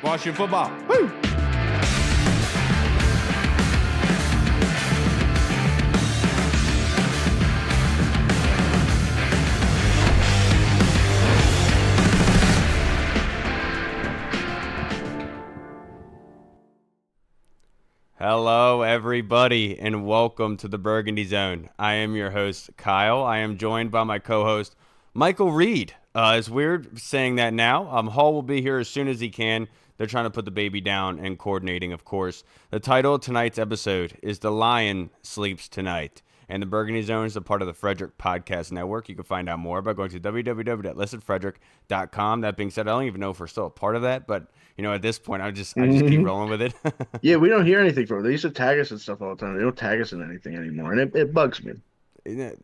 Washington football. Woo! Hello, everybody, and welcome to the Burgundy Zone. I am your host, Kyle. I am joined by my co-host, Michael Reed. It's weird saying that now. Hall will be here as soon as he can. They're trying to put the baby down and coordinating, of course. The title of tonight's episode is The Lion Sleeps Tonight. And the Burgundy Zone is a part of the Frederick Podcast Network. You can find out more by going to www.listenfrederick.com. That being said, I don't even know if we're still a part of that, but you know, at this point, I just keep rolling with it. Yeah, we don't hear anything from them. They used to tag us and stuff all the time. They don't tag us in anything anymore, and it bugs me.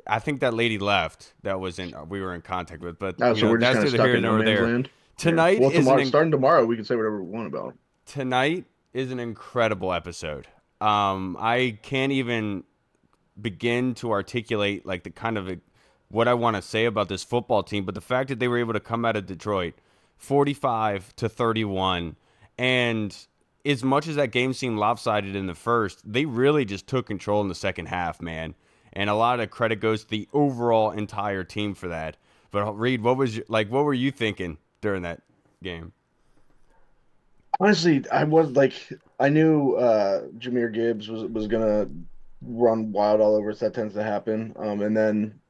I think that lady left. That was we were in contact with, but so we're just kind of stuck in no man's land. Tonight starting tomorrow, we can say whatever we want about. Tonight is an incredible episode. I can't even begin to articulate like the kind of what I want to say about this football team, but the fact that they were able to come out of Detroit 45-31, and as much as that game seemed lopsided in the first, they really just took control in the second half, man. And a lot of credit goes to the overall entire team for that. But Reed, what were you thinking during that game? Honestly, I knew Jahmyr Gibbs was gonna run wild all over us. That tends to happen. And then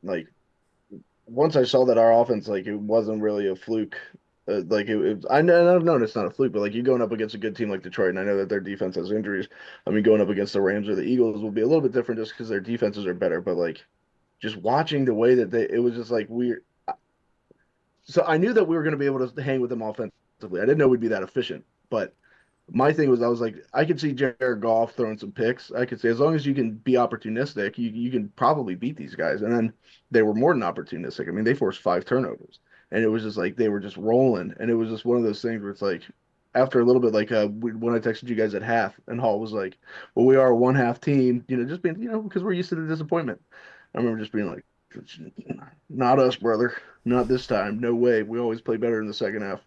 once I saw that our offense, it wasn't really a fluke. I've known it's not a fluke, but you're going up against a good team like Detroit, and I know that their defense has injuries. I mean, going up against the Rams or the Eagles will be a little bit different just because their defenses are better. But just watching the way that it was just weird. So I knew that we were going to be able to hang with them offensively. I didn't know we'd be that efficient, but my thing was I could see Jared Goff throwing some picks. I could say as long as you can be opportunistic, you can probably beat these guys. And then they were more than opportunistic. I mean, they forced 5 turnovers. And it was just they were just rolling. And it was just one of those things where it's after a little bit, when I texted you guys at half, and Hall was like, well, we are a one-half team, just being, because we're used to the disappointment. I remember just being like, not us, brother. Not this time. No way. We always play better in the second half.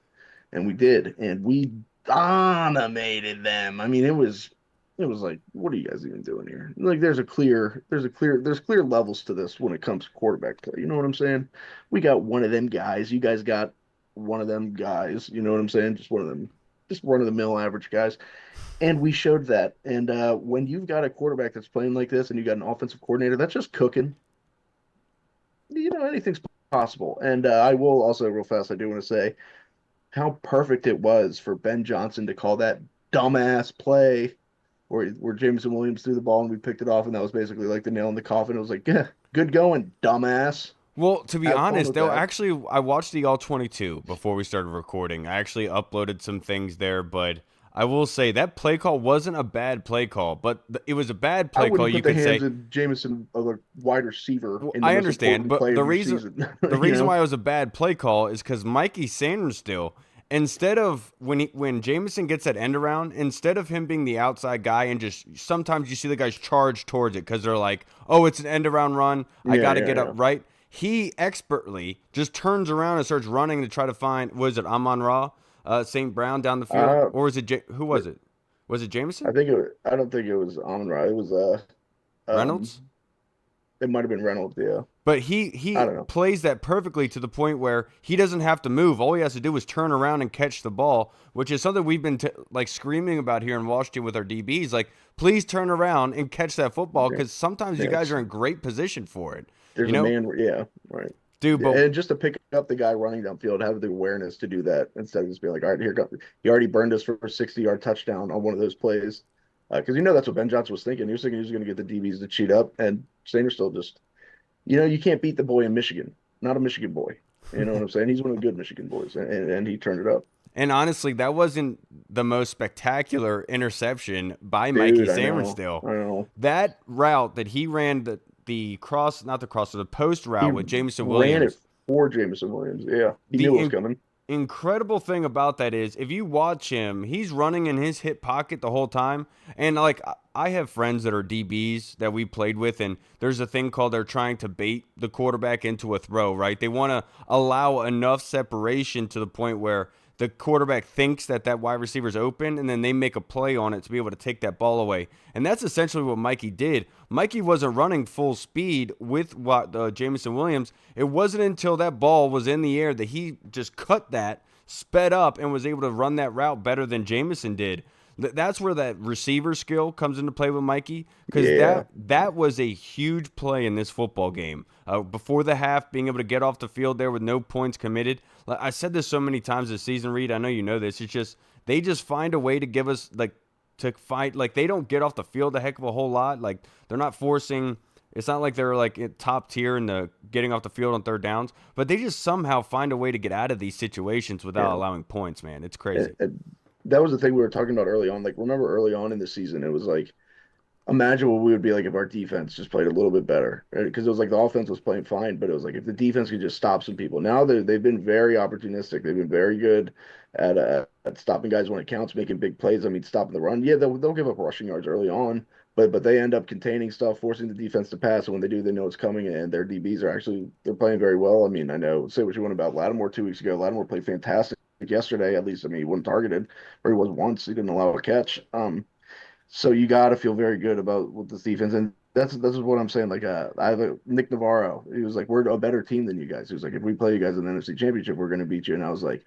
And we did. And we dominated them. I mean, it was what are you guys even doing here? There's clear levels to this when it comes to quarterback play. You know what I'm saying? We got one of them guys. You guys got one of them guys. You know what I'm saying? Just one of them, just run-of-the-mill average guys. And we showed that. And when you've got a quarterback that's playing like this and you got an offensive coordinator that's just cooking, anything's possible. And I will also, real fast, I do want to say how perfect it was for Ben Johnson to call that dumbass play where Jameson Williams threw the ball and we picked it off, and that was basically the nail in the coffin. It was yeah, good going, dumbass. Well, to be honest, though, actually, I watched the All-22 before we started recording. I actually uploaded some things there, but I will say that play call wasn't a bad play call, but it was a bad play call. You could say Jameson, a wide receiver. Well, I understand, but the reason why it was a bad play call is because Mikey Sanders instead of when Jameson gets that end around, instead of him being the outside guy and just sometimes you see the guys charge towards it because they're like, oh, it's an end around run. I got to get up right. He expertly just turns around and starts running to try to find, was it Amon-Ra, St. Brown down the field? Or was it, who was it? Was it Jameson? I don't think it was Amon-Ra. It was Reynolds? It might have been Reynolds, yeah. But he plays that perfectly to the point where he doesn't have to move. All he has to do is turn around and catch the ball, which is something we've been screaming about here in Washington with our DBs. Please turn around and catch that football because sometimes you guys are in great position for it. There's a man, yeah, right. Dude, and just to pick up the guy running downfield, have the awareness to do that instead of just being all right, here goes. He already burned us for a 60-yard touchdown on one of those plays. Because that's what Ben Johnson was thinking. He was thinking he was going to get the DBs to cheat up, and Sanders still just, you can't beat the boy in Michigan. Not a Michigan boy. You know what I'm saying? He's one of the good Michigan boys, and he turned it up. And honestly, that wasn't the most spectacular interception by Mikey Sanders. I know. That route that he ran, the post route with Jameson Williams. Ran it for Jameson Williams. Yeah, he knew it was coming. incredible thing about that is if you watch him, he's running in his hip pocket the whole time. And like I have friends that are DBs that we played with, and there's a thing called they're trying to bait the quarterback into a throw, right? They want to allow enough separation to the point where the quarterback thinks that that wide receiver's open, and then they make a play on it to be able to take that ball away. And that's essentially what Mikey did. Mikey wasn't running full speed with what Jameson Williams. It wasn't until that ball was in the air that he just cut that, sped up, and was able to run that route better than Jameson did. That's where that receiver skill comes into play with Mikey, because Yeah. that was a huge play in this football game. Before the half, being able to get off the field there with no points committed. I said this so many times this season, Reed. I know you know this. It's just they just find a way to give us to fight. Like they don't get off the field a heck of a whole lot. Like they're not forcing. It's not like they're like top tier in the getting off the field on third downs, but they just somehow find a way to get out of these situations without Yeah. allowing points. Man, it's crazy. And that was the thing we were talking about early on. Like, remember early on in the season, it was like, imagine what we would be like if our defense just played a little bit better. Because it was like the offense was playing fine, but it was like if the defense could just stop some people. Now they've been very opportunistic. They've been very good at stopping guys when it counts, making big plays. I mean, stopping the run. Yeah, they'll give up rushing yards early on, but they end up containing stuff, forcing the defense to pass. And when they do, they know it's coming, and their DBs are actually they're playing very well. I mean, I know say what you want about Lattimore 2 weeks ago. Lattimore played fantastic yesterday. At least, I mean, he wasn't targeted, or he was once. He didn't allow a catch. So you got to feel very good about with this defense, and that's what I'm saying. Like, I have a Nick Navarro. He was like, "We're a better team than you guys." He was like, "If we play you guys in the NFC Championship, we're going to beat you." And I was like,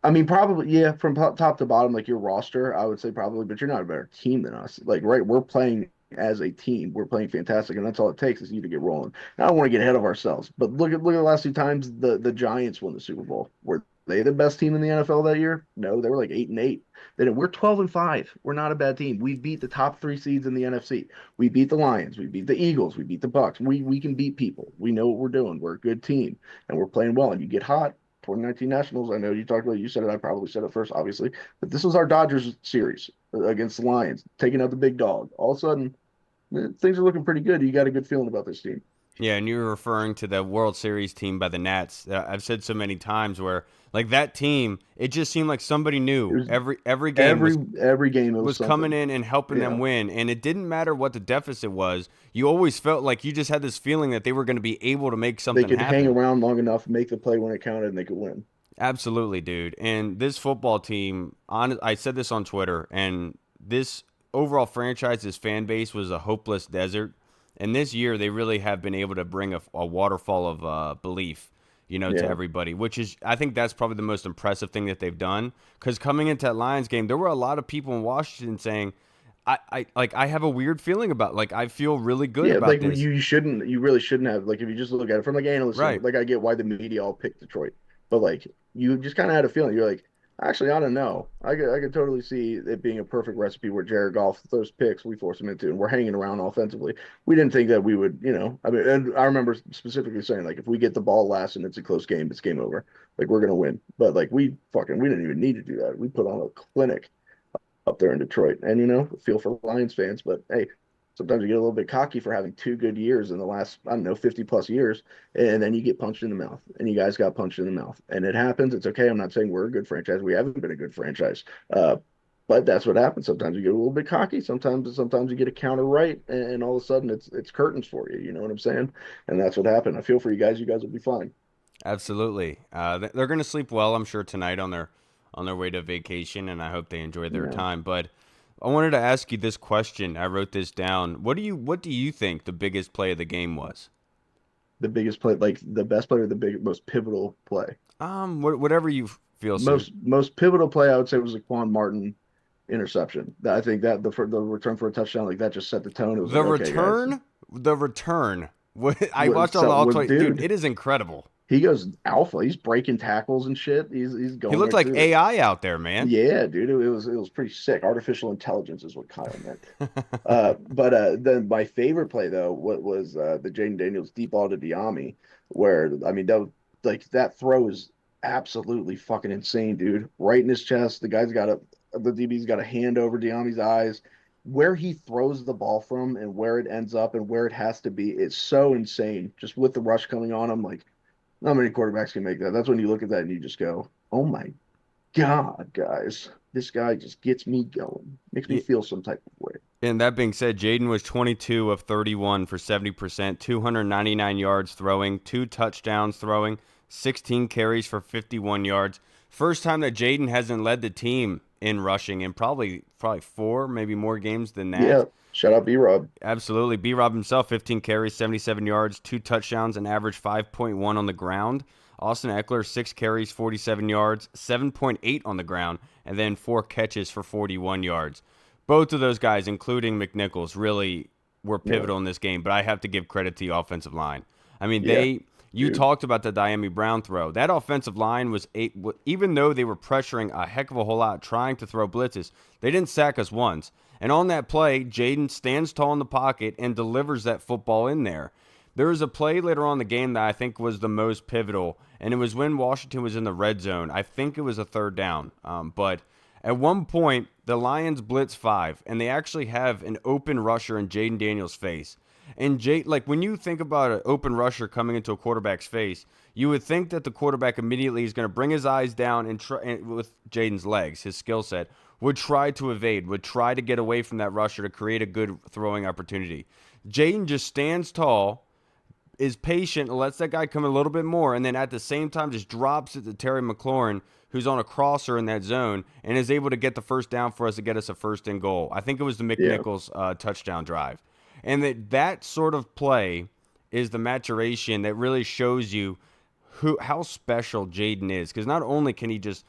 "I mean, probably, yeah, from top to bottom, like your roster, I would say probably, but you're not a better team than us. Like, right? We're playing as a team. We're playing fantastic, and that's all it takes is you to get rolling. And I don't want to get ahead of ourselves, but look at the last two times the Giants won the Super Bowl. Were they the best team in the NFL that year? No, they were like 8-8. We're 12-5. We're not a bad team. We beat the top three seeds in the NFC. We beat the Lions. We beat the Eagles. We beat the Bucks. We can beat people. We know what we're doing. We're a good team, and we're playing well. And you get hot. 2019 Nationals. I know you talked about it. You said it. I probably said it first, obviously. But this was our Dodgers series against the Lions, taking out the big dog. All of a sudden, things are looking pretty good. You got a good feeling about this team. Yeah, and you're referring to the World Series team by the Nats. I've said so many times where like that team, it just seemed like somebody It knew was every game every game it was was coming something. in and helping them Yeah. win, and it didn't matter what the deficit was. You always felt like you just had this feeling that they were going to be able to make They something could hang happen. around long enough, make the play when it counted, and they could win. Absolutely, dude. And this football team, I said this on Twitter, and this overall franchise's fan base was a hopeless desert. And this year, they really have been able to bring a waterfall of belief, to Yeah. everybody, which is, I think that's probably the most impressive thing that they've done. Because coming into that Lions game, there were a lot of people in Washington saying, I have a weird feeling about, like, I feel really good Yeah, about like this. you really shouldn't have. Like if you just look at it from like analyst Right. standpoint, like I get why the media all picked Detroit, but like you just kind of had a feeling. You're like, actually, I don't know. I could totally see it being a perfect recipe where Jared Goff throws picks, we force him into, and we're hanging around offensively. We didn't think that we would, I mean, and I remember specifically saying like if we get the ball last and it's a close game, it's game over. Like we're gonna win. But like we didn't even need to do that. We put on a clinic up there in Detroit. And feel for Lions fans, but hey, sometimes you get a little bit cocky for having 2 good years in the last, I don't know, 50 plus years, and then you get punched in the mouth. And you guys got punched in the mouth. And it happens. It's okay. I'm not saying we're a good franchise. We haven't been a good franchise. But that's what happens. Sometimes you get a little bit cocky. Sometimes you get a counter right, and all of a sudden it's curtains for you. You know what I'm saying? And that's what happened. I feel for you guys. You guys will be fine. Absolutely. They're going to sleep well, I'm sure, tonight on their way to vacation, and I hope they enjoy their Yeah. time. But I wanted to ask you this question. I wrote this down. What do you think the biggest play of the game was? The biggest play, like the best play or the most pivotal play. Whatever you feel suit. Most pivotal play I would say was a Quan Martin interception. I think that the return for a touchdown like that just set the tone. It was The like, okay, guys, return, the return. I watched all the so all was 20. Dude, dude. it is incredible. He goes alpha. He's breaking tackles and shit. He's He going looked right like through them. AI out there, man. Yeah, dude, it was pretty sick. Artificial intelligence is what Kyle meant. But then my favorite play though, what was the Jaden Daniels deep ball to Diami, where I mean that throw is absolutely fucking insane, dude. Right in his chest. The DB's got a hand over Diami's eyes. Where he throws the ball from and where it ends up and where it has to be, it's so insane. Just with the rush coming on him, like Not many quarterbacks can make that. That's when you look at that and you just go, "Oh my God, guys, this guy just gets me going, makes me Yeah. feel some type of way." And that being said, Jaden was 22 of 31 for 70%, 299 yards throwing, 2 touchdowns throwing, 16 carries for 51 yards. First time that Jaden hasn't led the team in rushing in probably 4, maybe more games than Yeah, that. shout out B-Rob. Absolutely. B Rob himself, 15 carries, 77 yards, 2 touchdowns, and average 5.1 on the ground. Austin Eckler, 6 carries, 47 yards, 7.8 on the ground, and then 4 catches for 41 yards. Both of those guys, including McNichols, really were Yeah, pivotal in this game, but I have to give credit to the offensive line. I mean, yeah, you dude. talked about the Diami Brown throw. That offensive line even though they were pressuring a heck of a whole lot, trying to throw blitzes, they didn't sack us once. And on that play, Jaden stands tall in the pocket and delivers that football in there. There was a play later on in the game that I think was the most pivotal, and it was when Washington was in the red zone. I think it was a third down. But at one point, the Lions blitz 5, and they actually have an open rusher in Jaden Daniels' face. And like when you think about an open rusher coming into a quarterback's face, you would think that the quarterback immediately is going to bring his eyes down and with Jaden's legs, his skill set, would try to evade, would try to get away from that rusher to create a good throwing opportunity. Jaden just stands tall, is patient, lets that guy come a little bit more, and then at the same time just drops it to Terry McLaurin, who's on a crosser in that zone, and is able to get the first down for us to get us a first and goal. I think it was the Yeah, McNichols touchdown drive. And that sort of play is the maturation that really shows you how special Jaden is. Because not only can he just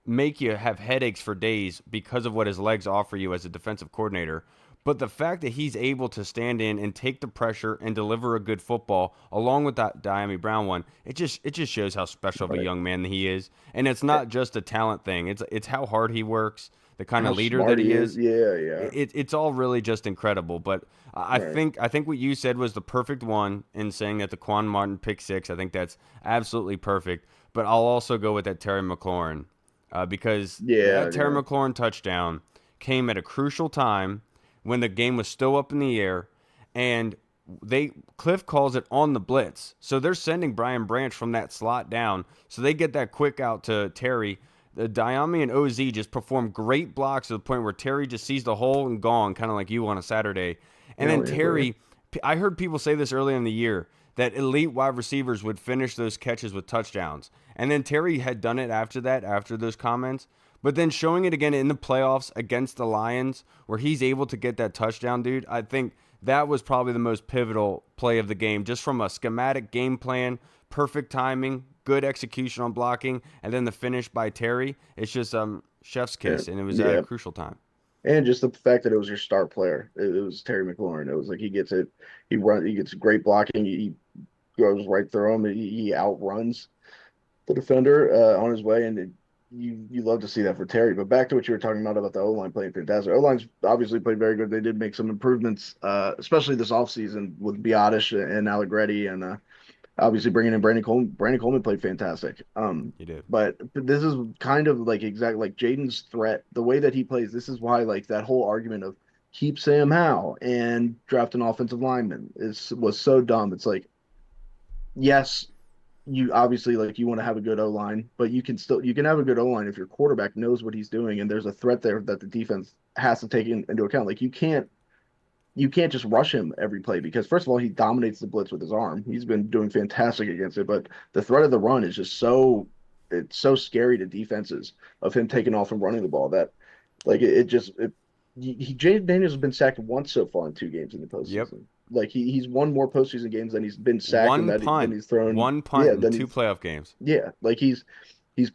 make you have headaches for days because of what his legs offer you as a defensive coordinator, but the fact that he's able to stand in and take the pressure and deliver a good football along with that Diami Brown one, it just shows how special of a right. young man he is. And it's Eh, not just a talent thing. It's how hard he works, the kind How of leader smart that he he is. is. Yeah, yeah. It's all really just incredible. But I Right. think I think what you said was the perfect one in saying that the Quan Martin pick six. I think that's absolutely perfect. But I'll also go with that Terry McLaurin because Yeah, that Terry yeah. McLaurin touchdown came at a crucial time when the game was still up in the air, and Cliff calls it on the blitz. So they're sending Brian Branch from that slot down. So they get that quick out to Terry. The Diami and OZ just perform great blocks to the point where Terry just sees the hole and gone, kind of like you on a Saturday. And then Hell yeah, brother. Terry, I heard people say this earlier in the year that elite wide receivers would finish those catches with touchdowns. And then Terry had done it after that, after those comments. But then showing it again in the playoffs against the Lions, where he's able to get that touchdown, dude, I think that was probably the most pivotal play of the game, just from a schematic game plan, perfect timing, good execution on blocking, and then the finish by Terry. It's just chef's Yeah, kiss, and it was at a yeah. crucial time. And just the fact that it was your star player. It was Terry McLaurin. It was like he gets it. He gets great blocking. He goes right through him. He outruns the defender on his way, and you love to see that for Terry. But back to what you were talking about the O line playing fantastic. O line's obviously played very good. They did make some improvements, especially this offseason with Biotish and Allegretti, and obviously bringing in Brandon Coleman. Brandon Coleman played fantastic. He did. But this is kind of like exactly like Jaden's threat, the way that he plays. This is why like that whole argument of keep Sam Howell and draft an offensive lineman was so dumb. It's like, yes, you obviously like you want to have a good O line, but you can have a good O line if your quarterback knows what he's doing and there's a threat there that the defense has to take into account. Like you can't just rush him every play because first of all he dominates the blitz with his arm. He's been doing fantastic against it, but the threat of the run is just it's so scary to defenses of him taking off and running the ball that like Jaden Daniels has been sacked once so far in 2 games in the Yep. postseason. Like he's won more postseason games than he's been sacked and One that than punt, he's thrown. one punt Yeah, in then two he's playoff games. yeah, like he's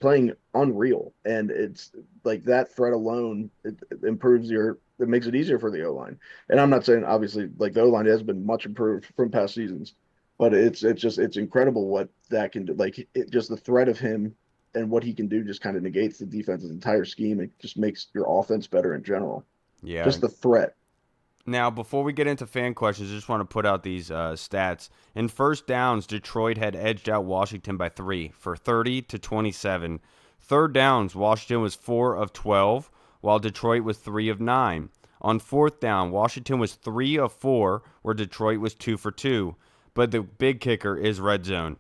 playing unreal, and it's like that threat alone it improves it makes it easier for the O line. And I'm not saying obviously like the O line has been much improved from past seasons, but it's incredible what that can do. Like just the threat of him and what he can do just kind of negates the defense's entire scheme. It just makes your offense better in general. Yeah. Just the threat. Now, before we get into fan questions, I just want to put out these stats. In first downs, Detroit had edged out Washington by 3 for 30-27. Third downs, Washington was 4 of 12, while Detroit was 3 of 9. On fourth down, Washington was 3 of 4, where Detroit was 2 for 2. But the big kicker is red zone.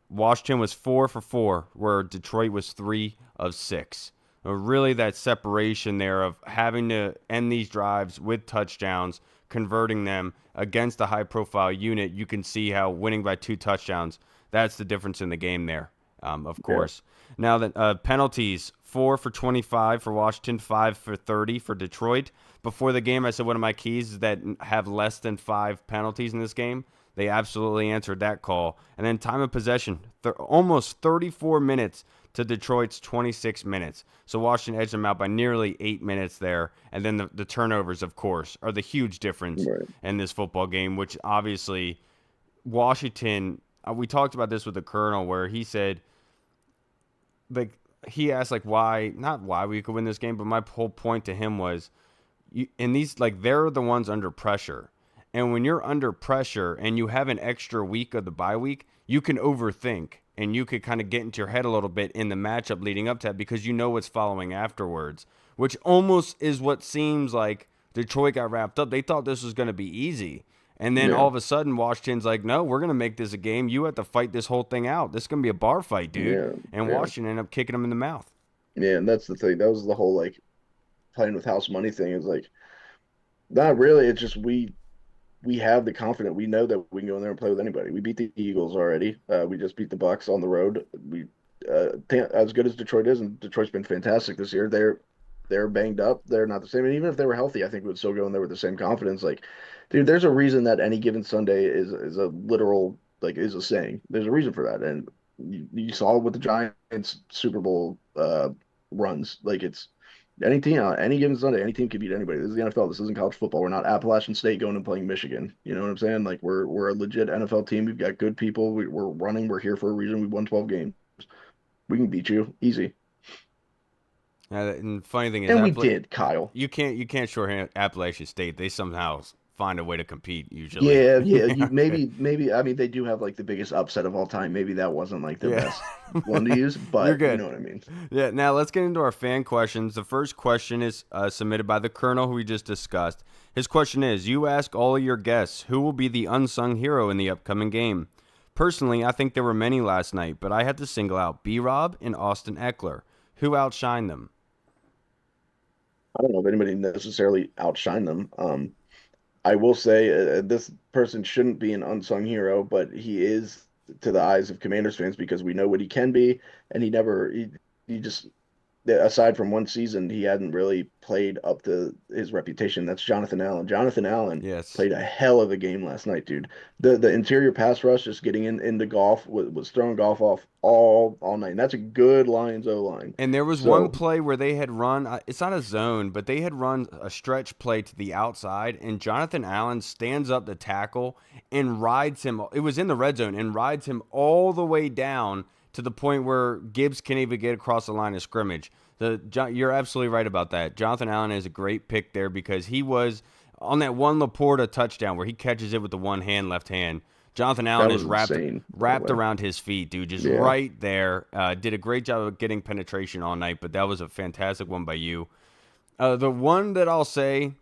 Washington was 4 for 4, where Detroit was 3 of 6. Really, that separation there of having to end these drives with touchdowns, converting them against a high-profile unit, you can see how winning by 2 touchdowns, that's the difference in the game there, of course. Yeah. Now, the penalties, 4 for 25 for Washington, 5 for 30 for Detroit. Before the game, I said one of my keys is that have less than 5 penalties in this game. They absolutely answered that call. And then time of possession, almost 34 minutes to Detroit's 26 minutes. So Washington edged them out by nearly 8 minutes there. And then the turnovers, of course, are the huge difference in this football game, which obviously Washington, we talked about this with the Colonel where he said, like, he asked, like, why, not why we could win this game, but my whole point to him was, they're the ones under pressure. And when you're under pressure and you have an extra week of the bye week, you can overthink and you could kind of get into your head a little bit in the matchup leading up to that because you know what's following afterwards, which almost is what seems like Detroit got wrapped up. They thought this was going to be easy. And then all of a sudden, Washington's like, no, we're going to make this a game. You have to fight this whole thing out. This is going to be a bar fight, dude. Yeah, and Washington ended up kicking them in the mouth. Yeah, and that's the thing. That was the whole, like, playing with house money thing is, like, not really. It's just we have the confidence. We know that we can go in there and play with anybody. We beat the Eagles already. We just beat the Bucks on the road. We as good as Detroit is, and Detroit's been fantastic this year. They're banged up. They're not the same. And even if they were healthy, I think we would still go in there with the same confidence. Like, dude, there's a reason that any given Sunday is a literal, like, is a saying. There's a reason for that, and you saw it with the Giants Super Bowl runs. Like, it's any team, any given Sunday, any team can beat anybody. This is the NFL. This isn't college football. We're not Appalachian State going and playing Michigan. You know what I'm saying? Like, we're a legit NFL team. We've got good people. We're running. We're here for a reason. We won 12 games. We can beat you easy. And the funny thing is, and we did, Kyle. You can't shorthand Appalachian State. They somehow find a way to compete usually. Yeah. Maybe. I mean, they do have, like, the biggest upset of all time. Maybe that wasn't, like, the best one to use, but you're good. You know what I mean. Yeah. Now let's get into our fan questions. The first question is submitted by the Colonel, who we just discussed. His question is: you ask all of your guests who will be the unsung hero in the upcoming game. Personally, I think there were many last night, but I had to single out B-Rob and Austin Eckler. Who outshined them? I don't know if anybody necessarily outshined them. I will say this person shouldn't be an unsung hero, but he is to the eyes of Commanders fans because we know what he can be, and he just, aside from one season, he hadn't really played up to his reputation. That's Jonathan Allen. Jonathan Allen played a hell of a game last night, dude. The interior pass rush, just getting into golf, was throwing golf off all night. And that's a good Lions O-line. And there was one play where they had run, it's not a zone, but they had run a stretch play to the outside, and Jonathan Allen stands up to tackle and rides him. It was in the red zone, and rides him all the way down to the point where Gibbs can't even get across the line of scrimmage. You're absolutely right about that. Jonathan Allen is a great pick there because he was on that one Laporta touchdown where he catches it with the one hand, left hand. Jonathan Allen is wrapped around his feet, dude, just right there. Did a great job of getting penetration all night, but that was a fantastic one by you. The one that I'll say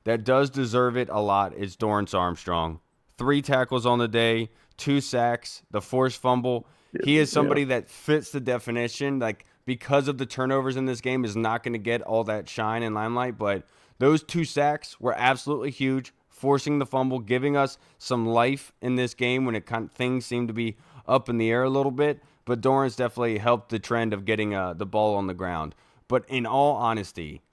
that does deserve it a lot is Dorrance Armstrong. 3 tackles on the day, 2 sacks, the forced fumble. He is somebody that fits the definition, like, because of the turnovers in this game, is not going to get all that shine and limelight, but those 2 sacks were absolutely huge, forcing the fumble, giving us some life in this game when things seemed to be up in the air a little bit, but Dorrance definitely helped the trend of getting the ball on the ground. But in all honesty,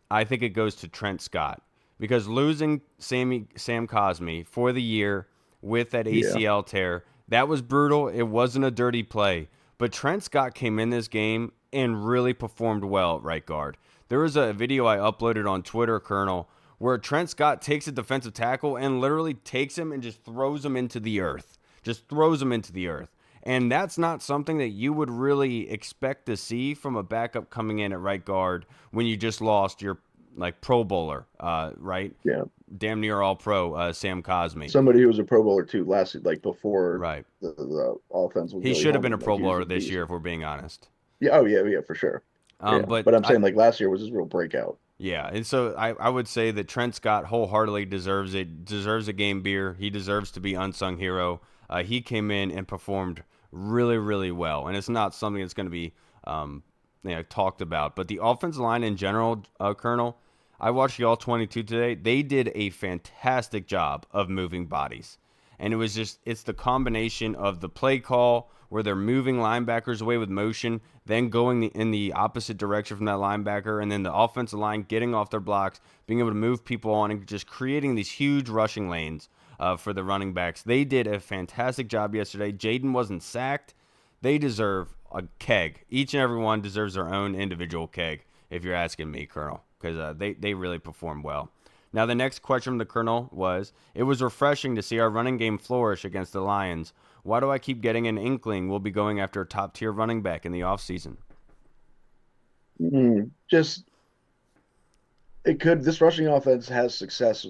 I think it goes to Trent Scott, because losing Sam Cosmi for the year with that ACL tear, that was brutal. It wasn't a dirty play. But Trent Scott came in this game and really performed well at right guard. There was a video I uploaded on Twitter, Colonel, where Trent Scott takes a defensive tackle and literally takes him and just throws him into the earth. And that's not something that you would really expect to see from a backup coming in at right guard when you just lost your, like, Pro Bowler, right? Yeah. Damn near all-pro, Sam Cosmi. Somebody who was a Pro Bowler, too, before the offense was he should have been a Pro Bowler this year, if we're being honest. Yeah, for sure. But I'm saying, like, last year was his real breakout. Yeah, and so I would say that Trent Scott wholeheartedly deserves a game beer. He deserves to be unsung hero. He came in and performed really, really well. And it's not something that's going to be talked about. But the offensive line in general, Colonel, I watched the All 22 today. They did a fantastic job of moving bodies. And it's the combination of the play call where they're moving linebackers away with motion, then going in the opposite direction from that linebacker, and then the offensive line getting off their blocks, being able to move people on, and just creating these huge rushing lanes for the running backs. They did a fantastic job yesterday. Jaden wasn't sacked. They deserve a keg. Each and every one deserves their own individual keg, if you're asking me, Colonel, because they really performed well. Now, the next question from the Colonel was, it was refreshing to see our running game flourish against the Lions. Why do I keep getting an inkling we'll be going after a top-tier running back in the offseason? Just, this rushing offense has success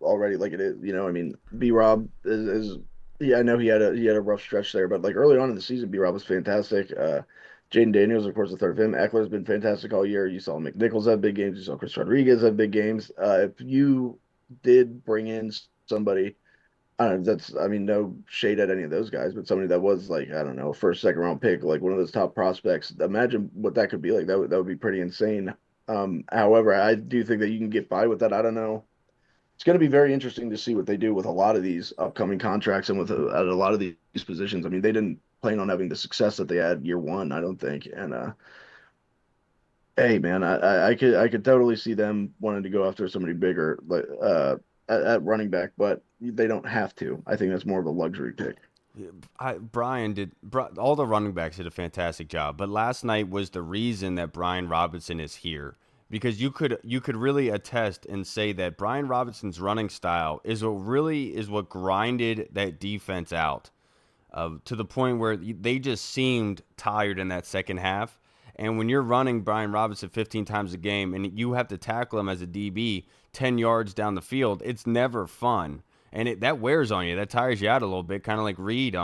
already, like it is. I mean, B-Rob is yeah, I know he had a rough stretch there, but like early on in the season, B-Rob was fantastic. Jaden Daniels, of course, the third of him. Eckler's been fantastic all year. You saw McNichols have big games. You saw Chris Rodriguez have big games. If you did bring in somebody, I don't know, I mean, no shade at any of those guys, but somebody that was like, I don't know, a first, second round pick, like one of those top prospects, imagine what that could be like. That would be pretty insane. However, I do think that you can get by with that. I don't know. It's going to be very interesting to see what they do with a lot of these upcoming contracts and with at a lot of these positions. I mean, they didn't plan on having the success that they had year one, I don't think. And hey, man, I could totally see them wanting to go after somebody bigger, like at running back, but they don't have to. I think that's more of a luxury pick. All the running backs did a fantastic job, but last night was the reason that Brian Robinson is here, because you could really attest and say that Brian Robinson's running style is what grinded that defense out to the point where they just seemed tired in that second half. And when you're running Brian Robinson 15 times a game and you have to tackle him as a DB 10 yards down the field, it's never fun. And that wears on you. That tires you out a little bit, kind of like Reed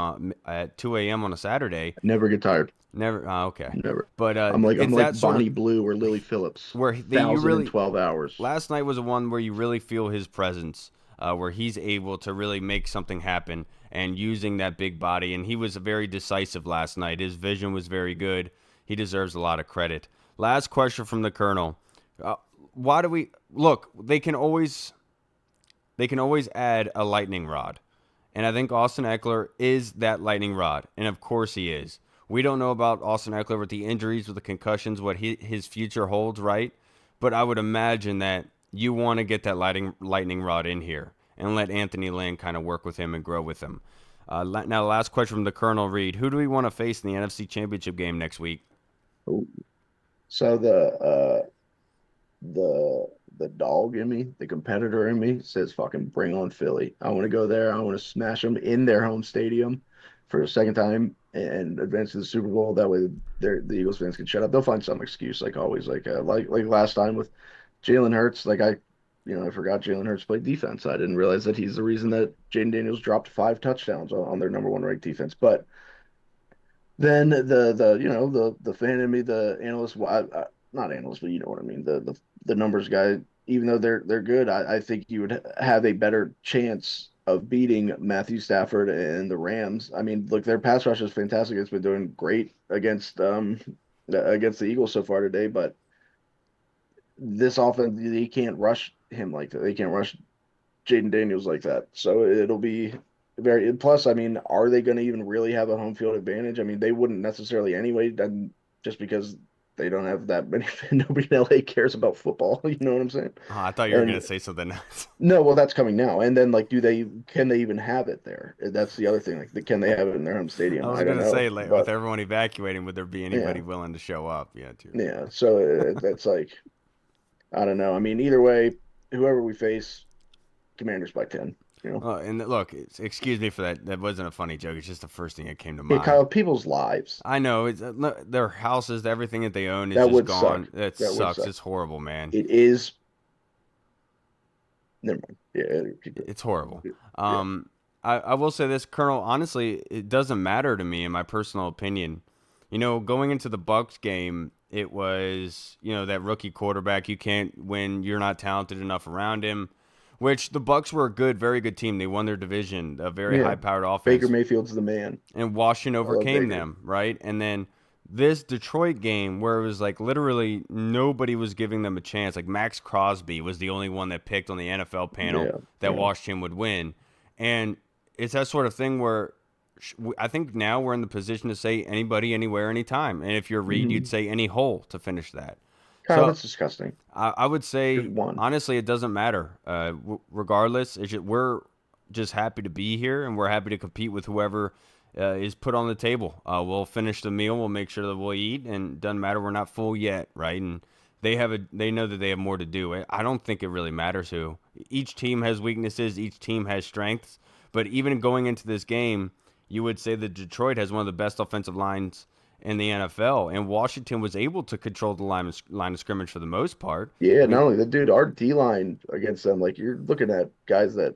at 2 a.m. on a Saturday. Never get tired. Never. Okay. Never. But I'm like Bonnie Blue or Lily Phillips. Where 1,012 hours. Last night was the one where you really feel his presence, where he's able to really make something happen and using that big body. And he was very decisive last night. His vision was very good. He deserves a lot of credit. Last question from the Colonel. Why do we look? They can always add a lightning rod. And I think Austin Eckler is that lightning rod. And of course he is. We don't know about Austin Eckler with the injuries, with the concussions, what his future holds, right? But I would imagine that you want to get that lightning rod in here and let Anthony Lynn kind of work with him and grow with him. Now, the last question from the Colonel, Reed. Who do we want to face in the NFC Championship game next week? So the dog in me, the competitor in me says fucking bring on Philly. I want to go there. I want to smash them in their home stadium for a second time and advance to the Super Bowl. That way the Eagles fans can shut up. They'll find some excuse like always, like last time with Jalen Hurts. Like I forgot Jalen Hurts played defense. I didn't realize that he's the reason that Jaden Daniels dropped 5 touchdowns on their number 1 ranked defense. But then the fan in me, the analyst, not analyst, but you know what I mean, the numbers guy, even though they're good, I think you would have a better chance of beating Matthew Stafford and the Rams. I mean, look, their pass rush is fantastic. It's been doing great against the Eagles so far today, but this offense, they can't rush him like that. They can't rush Jaden Daniels like that. So it'll be very. Plus, I mean, are they going to even really have a home field advantage? I mean, they wouldn't necessarily anyway, just because they don't have that many. Nobody in LA cares about football. You know what I'm saying? Oh, I thought you were going to say something else. No, well, that's coming now. And then, like, can they even have it there? That's the other thing. Like, can they have it in their home stadium? I was going to say, like, with everyone evacuating, would there be anybody willing to show up? Yeah, too. Yeah. So that's like, I don't know. I mean, either way, whoever we face, Commanders by 10. You know? And look, excuse me for that. That wasn't a funny joke. It's just the first thing that came to mind. Kyle, people's lives. I know. It's their houses, everything that they own is just gone. That sucks. It's horrible, man. It is. Never mind. Yeah, it's horrible. I will say this, Colonel. Honestly, it doesn't matter to me, in my personal opinion. Going into the Bucks game, it was that rookie quarterback. You can't win. You're not talented enough around him. which the Bucks were a very good team. They won their division, a very high-powered offense. Baker Mayfield's the man. And Washington overcame them, right? And then this Detroit game where it was like literally nobody was giving them a chance. Like Max Crosby was the only one that picked on the NFL panel that Washington would win. And it's that sort of thing where I think now we're in the position to say anybody, anywhere, anytime. And if you're Reed, you'd say any hole to finish that. Kyle, that's disgusting. I would say, honestly, it doesn't matter. Regardless, we're just happy to be here, and we're happy to compete with whoever is put on the table. We'll finish the meal. We'll make sure that we'll eat, and it doesn't matter. We're not full yet, right? And they know that they have more to do. I don't think it really matters who. Each team has weaknesses. Each team has strengths. But even going into this game, you would say that Detroit has one of the best offensive lines in the NFL, and Washington was able to control the line of scrimmage for the most part. Yeah, not only that, dude, our D-line against them, like you're looking at guys that,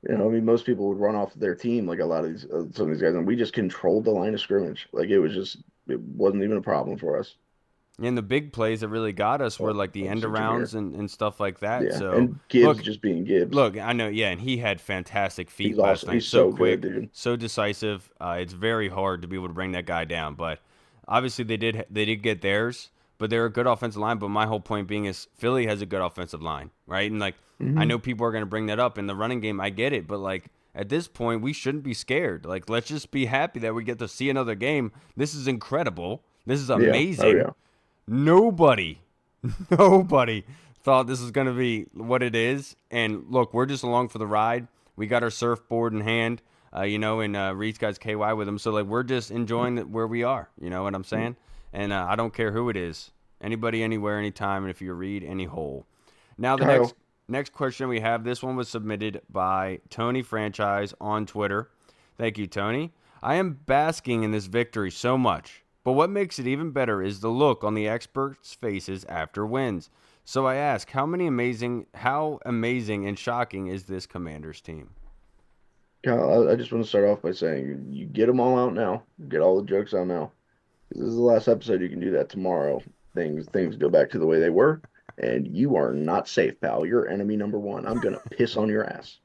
most people would run off their team, like a lot of these, some of these guys, and we just controlled the line of scrimmage. Like it wasn't even a problem for us. And the big plays that really got us were like the end arounds and stuff like that. Yeah, so and Gibbs just being Gibbs. Look, I know, and he had fantastic feet last night. He's so quick, good, dude. So decisive. It's very hard to be able to bring that guy down. But obviously they did get theirs, but they're a good offensive line. But my whole point being is Philly has a good offensive line, right? And like I know people are going to bring that up in the running game. I get it, but like at this point we shouldn't be scared. Like let's just be happy that we get to see another game. This is incredible. This is amazing. Yeah. Oh, yeah. Nobody thought this was going to be what it is. And look, we're just along for the ride. We got our surfboard in hand, and Reed's got his KY with him. So, like, we're just enjoying where we are. You know what I'm saying? And I don't care who it is. Anybody, anywhere, anytime. And if you Reed, any hole. Now, the next question we have, this one was submitted by Tony Franchise on Twitter. Thank you, Tony. I am basking in this victory so much. But what makes it even better is the look on the experts' faces after wins. So I ask, how amazing and shocking is this Commanders team? I just want to start off by saying you get them all out now. Get all the jokes out now. This is the last episode. You can do that tomorrow. Things go back to the way they were, and you are not safe, pal. You're enemy number one. I'm going to piss on your ass.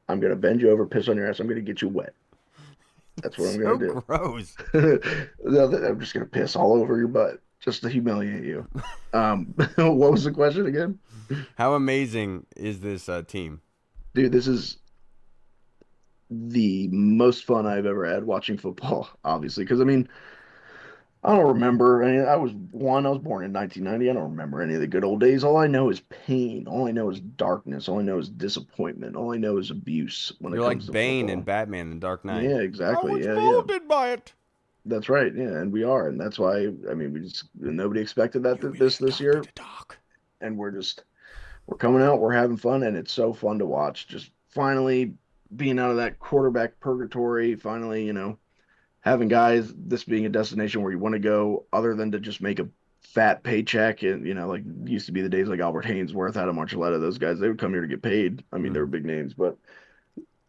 I'm going to bend you over, piss on your ass. I'm going to get you wet. That's what I'm going to do. Gross. I'm just going to piss all over your butt just to humiliate you. What was the question again? How amazing is this team? Dude, this is the most fun I've ever had watching football, obviously. Because, I don't remember. I was born in 1990. I don't remember any of the good old days. All I know is pain. All I know is darkness. All I know is disappointment. All I know is abuse when You're it comes like to Bane football. and Batman in Dark Knight. Yeah, exactly. I was molded by it. That's right. Yeah, and we are, and that's why. Nobody expected that this year, and we're coming out. We're having fun, and it's so fun to watch. Just finally being out of that quarterback purgatory. Finally, having guys, this being a destination where you want to go other than to just make a fat paycheck. And, like used to be the days like Albert Hainsworth, Adam Archuleta, those guys, they would come here to get paid. They were big names, but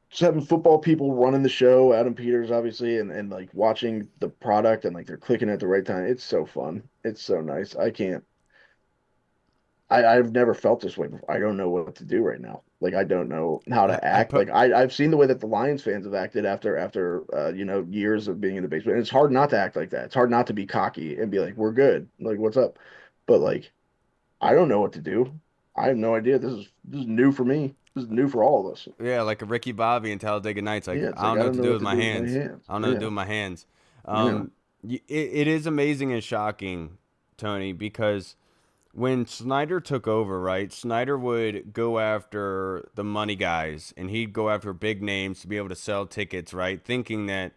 just having football people running the show, Adam Peters, obviously, and like watching the product and like they're clicking at the right time. It's so fun. It's so nice. I've never felt this way before. I don't know what to do right now. Like, I don't know how to act. I've seen the way that the Lions fans have acted after years of being in the basement. And it's hard not to act like that. It's hard not to be cocky and be like, we're good. Like, what's up? But like, I don't know what to do. I have no idea. This is new for me. This is new for all of us. Yeah, like a Ricky Bobby in Talladega Nights. Like, I don't know what to do with my hands. I don't know what to do with my hands. It is amazing and shocking, Tony, because when Snyder took over, right, Snyder would go after the money guys, and he'd go after big names to be able to sell tickets, right, thinking that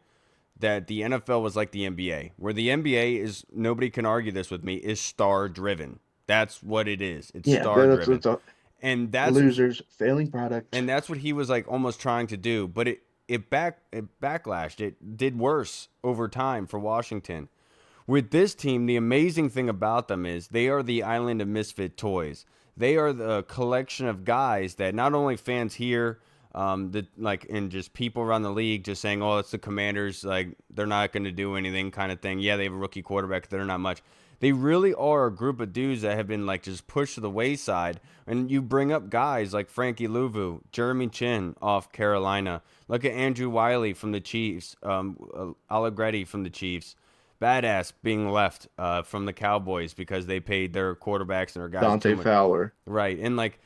the NFL was like the NBA, where the NBA is, nobody can argue this with me, is star-driven. That's what it is. It's star-driven. And that's losers, failing product. And that's what he was like almost trying to do, but it backlashed. It did worse over time for Washington. With this team, the amazing thing about them is they are the island of misfit toys. They are the collection of guys that not only fans here, and just people around the league just saying, oh, it's the Commanders, like they're not going to do anything kind of thing. Yeah, they have a rookie quarterback. They're not much. they really are a group of dudes that have been like just pushed to the wayside. And you bring up guys like Frankie Louvu, Jeremy Chin off Carolina. Look at Andrew Wiley from the Chiefs, Allegretti from the Chiefs. Badass being left from the Cowboys because they paid their quarterbacks and their guys too Dante much. Fowler. Right. And like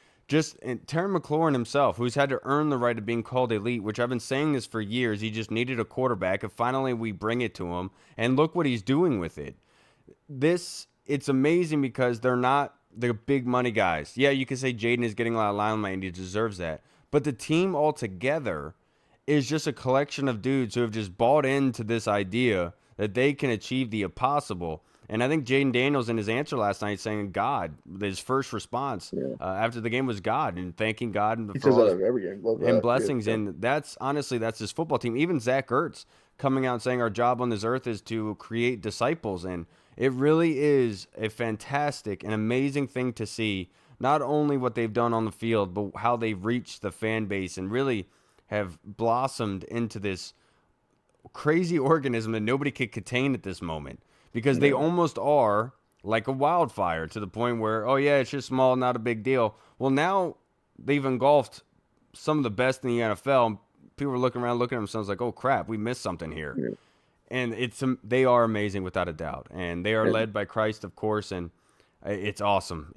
and Terry McLaurin himself, who's had to earn the right of being called elite, which I've been saying this for years. He just needed a quarterback, and finally we bring it to him. And look what he's doing with it. It's amazing because they're not the big money guys. Yeah, you can say Jaden is getting a lot of limelight and he deserves that. But the team altogether is just a collection of dudes who have just bought into this idea that they can achieve the impossible. And I think Jaden Daniels in his answer last night saying God, his first response after the game was God and thanking God He for says all that every game. Love and that. blessings. Yeah. And that's honestly, that's his football team. Even Zach Ertz coming out and saying our job on this earth is to create disciples. And it really is a fantastic and amazing thing to see, not only what they've done on the field, but how they've reached the fan base and really have blossomed into this crazy organism that nobody could contain at this moment, because they almost are like a wildfire to the point where, oh yeah, it's just small, not a big deal. Well, now they've engulfed some of the best in the NFL. And people are looking around, looking at themselves like, oh crap, we missed something here. Yeah. And they are amazing without a doubt, and they are led by Christ, of course, and it's awesome.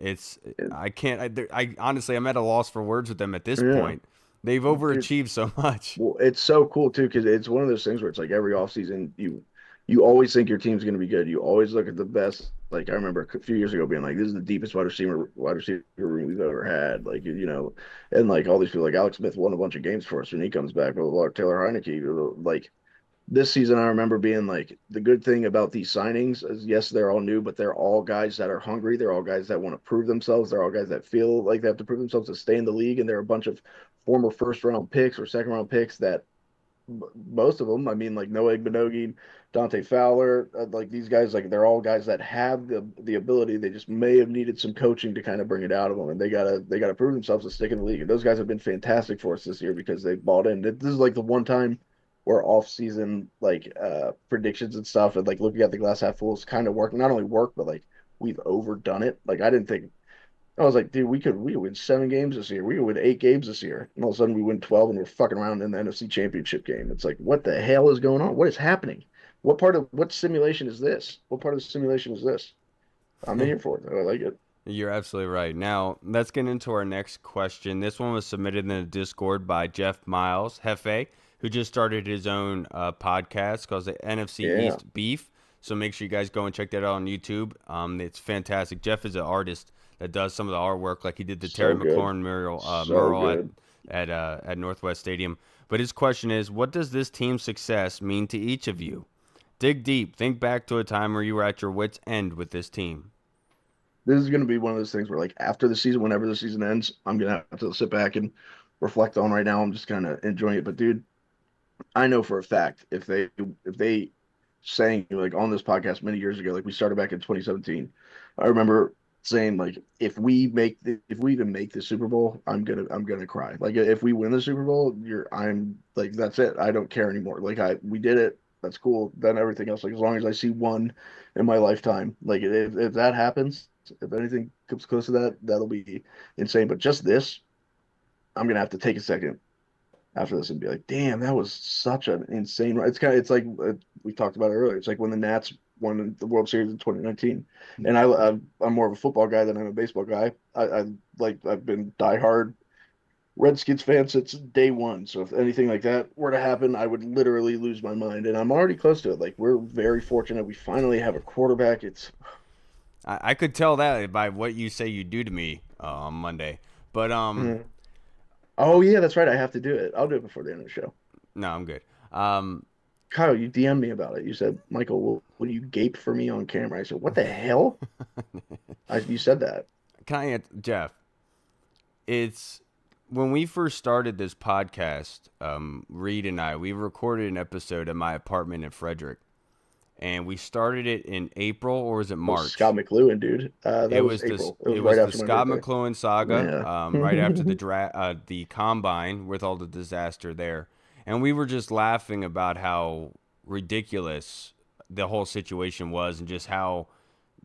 I honestly, I'm at a loss for words with them at this point. They've overachieved so much. Well, it's so cool too because it's one of those things where it's like every offseason you always think your team's going to be good. You always look at the best. Like I remember a few years ago being like, "This is the deepest wide receiver room we've ever had." Like and like all these people like Alex Smith won a bunch of games for us when he comes back. Or Taylor Heineke, like this season, I remember being like, the good thing about these signings is, yes, they're all new, but they're all guys that are hungry. They're all guys that want to prove themselves. They're all guys that feel like they have to prove themselves to stay in the league. And they're a bunch of former first round picks or second round picks that most of them, I mean, like Noah Igbinogi, Dante Fowler, like these guys, like they're all guys that have the ability. They just may have needed some coaching to kind of bring it out of them, and they gotta prove themselves to stick in the league. And those guys have been fantastic for us this year because they bought in. This is like the one time where off-season like predictions and stuff and like looking at the glass half full is kind of work. Not only work, but like we've overdone it. Like I didn't think. I was like, dude, we could win 7 games this year. We could win 8 games this year. And all of a sudden we win 12 and we're fucking around in the NFC Championship game. It's like, what the hell is going on? What is happening? What simulation is this? What part of the simulation is this? I'm here for it. I like it. You're absolutely right. Now, let's get into our next question. This one was submitted in the Discord by Jeff Miles, Hefe, who just started his own podcast called the NFC East Beef. So make sure you guys go and check that out on YouTube. It's fantastic. Jeff is an artist that does some of the artwork, like he did the Terry McLaurin mural at Northwest Stadium. But his question is, what does this team's success mean to each of you? Dig deep. Think back to a time where you were at your wits' end with this team. This is going to be one of those things where, like, after the season, whenever the season ends, I'm going to have to sit back and reflect on. Right now, I'm just kind of enjoying it. But, dude, I know for a fact if they saying like on this podcast many years ago, like we started back in 2017, I remember saying like if we even make the Super Bowl, I'm gonna cry. Like if we win the Super Bowl, I'm like that's it. I don't care anymore. Like we did it. That's cool. Then everything else, like as long as I see one in my lifetime, like if that happens, if anything comes close to that, that'll be insane. But just this, I'm gonna have to take a second after this and be like, damn, that was such an insane ride. It's like we talked about it earlier. It's like when the Nats won the World Series in 2019, and I'm more of a football guy than I'm a baseball guy. I've been diehard Redskins fan since day one. So if anything like that were to happen, I would literally lose my mind. And I'm already close to it. Like we're very fortunate. We finally have a quarterback. I could tell that by what you say you do to me on Monday, but Oh yeah, that's right. I have to do it. I'll do it before the end of the show. No, I'm good. Kyle, you DM'd me about it. You said, Michael, will you gape for me on camera? I said, what the hell? You said that. Can I answer, Jeff? It's when we first started this podcast, Reed and I, we recorded an episode at my apartment in Frederick. And we started it in April, or was it March? Scott McLuhan, dude. It was April. It was the Scott McLuhan saga, right after the combine with all the disaster there. And we were just laughing about how ridiculous the whole situation was and just how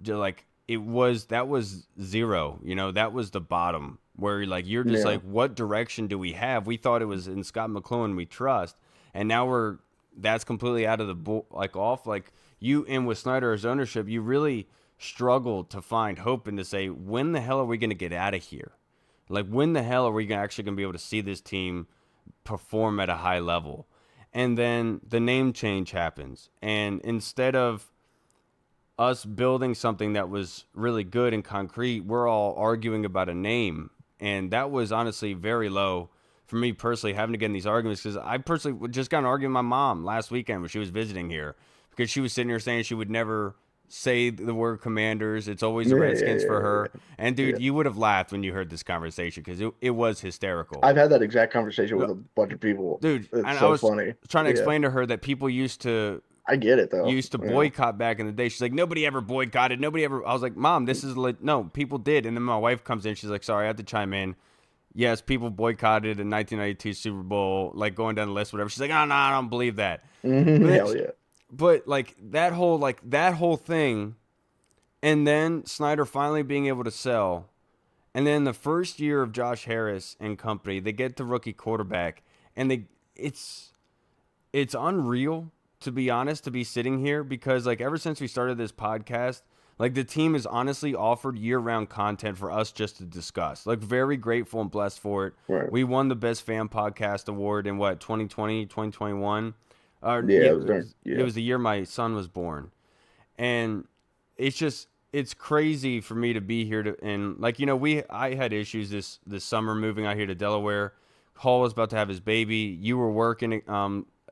like that was zero. You know, that was the bottom where like you're just Yeah. like, what direction do we have? We thought it was in Scott McClellan we trust, and now that's completely out of the like off. Like you and with Snyder as ownership, you really struggled to find hope and to say, when the hell are we going to get out of here? Like when the hell are we actually going to be able to see this team perform at a high level? And then the name change happens, and instead of us building something that was really good and concrete, we're all arguing about a name. And that was honestly very low for me personally, having to get in these arguments, because I personally just got an argument with my mom last weekend when she was visiting here, because she was sitting here saying she would never say the word Commanders. It's always the Yeah, yeah, Redskins for yeah, her. And yeah. dude, you would have laughed when you heard this conversation, because it was hysterical. I've had that exact conversation with a bunch of people. Dude, It's and I so was funny. trying to Yeah. explain to her that people I get it though. used to Yeah. boycott back in the day. She's like, nobody ever boycotted. Nobody ever. I was like, Mom, this is no, people did. And then my wife comes in. She's like, sorry, I have to chime in. Yes, people boycotted the 1992 Super Bowl, like going down the list, whatever. She's like, oh no, I don't believe that. Hell yeah. But like that whole thing, and then Snyder finally being able to sell, and then the first year of Josh Harris and company, they get the rookie quarterback, and it's unreal, to be honest, to be sitting here, because like ever since we started this podcast, like the team has honestly offered year-round content for us just to discuss. Like very grateful and blessed for it. Right. We won the best fan podcast award in what, 2020, 2021? Yeah, It was the year my son was born. And it's crazy for me to be here and like, you know, I had issues this summer moving out here to Delaware. Hall was about to have his baby. You were working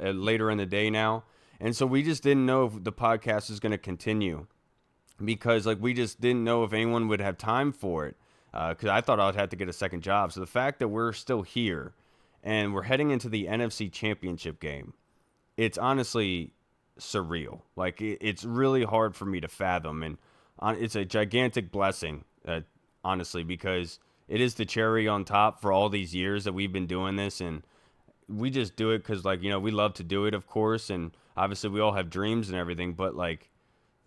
later in the day now. And so we just didn't know if the podcast was going to continue, because like we just didn't know if anyone would have time for it, because I thought I'd have to get a second job. So the fact that we're still here and we're heading into the NFC Championship game, it's honestly surreal. Like it's really hard for me to fathom, and it's a gigantic blessing, honestly, because it is the cherry on top for all these years that we've been doing this, and we just do it because, like, you know, we love to do it, of course, and obviously we all have dreams and everything, but like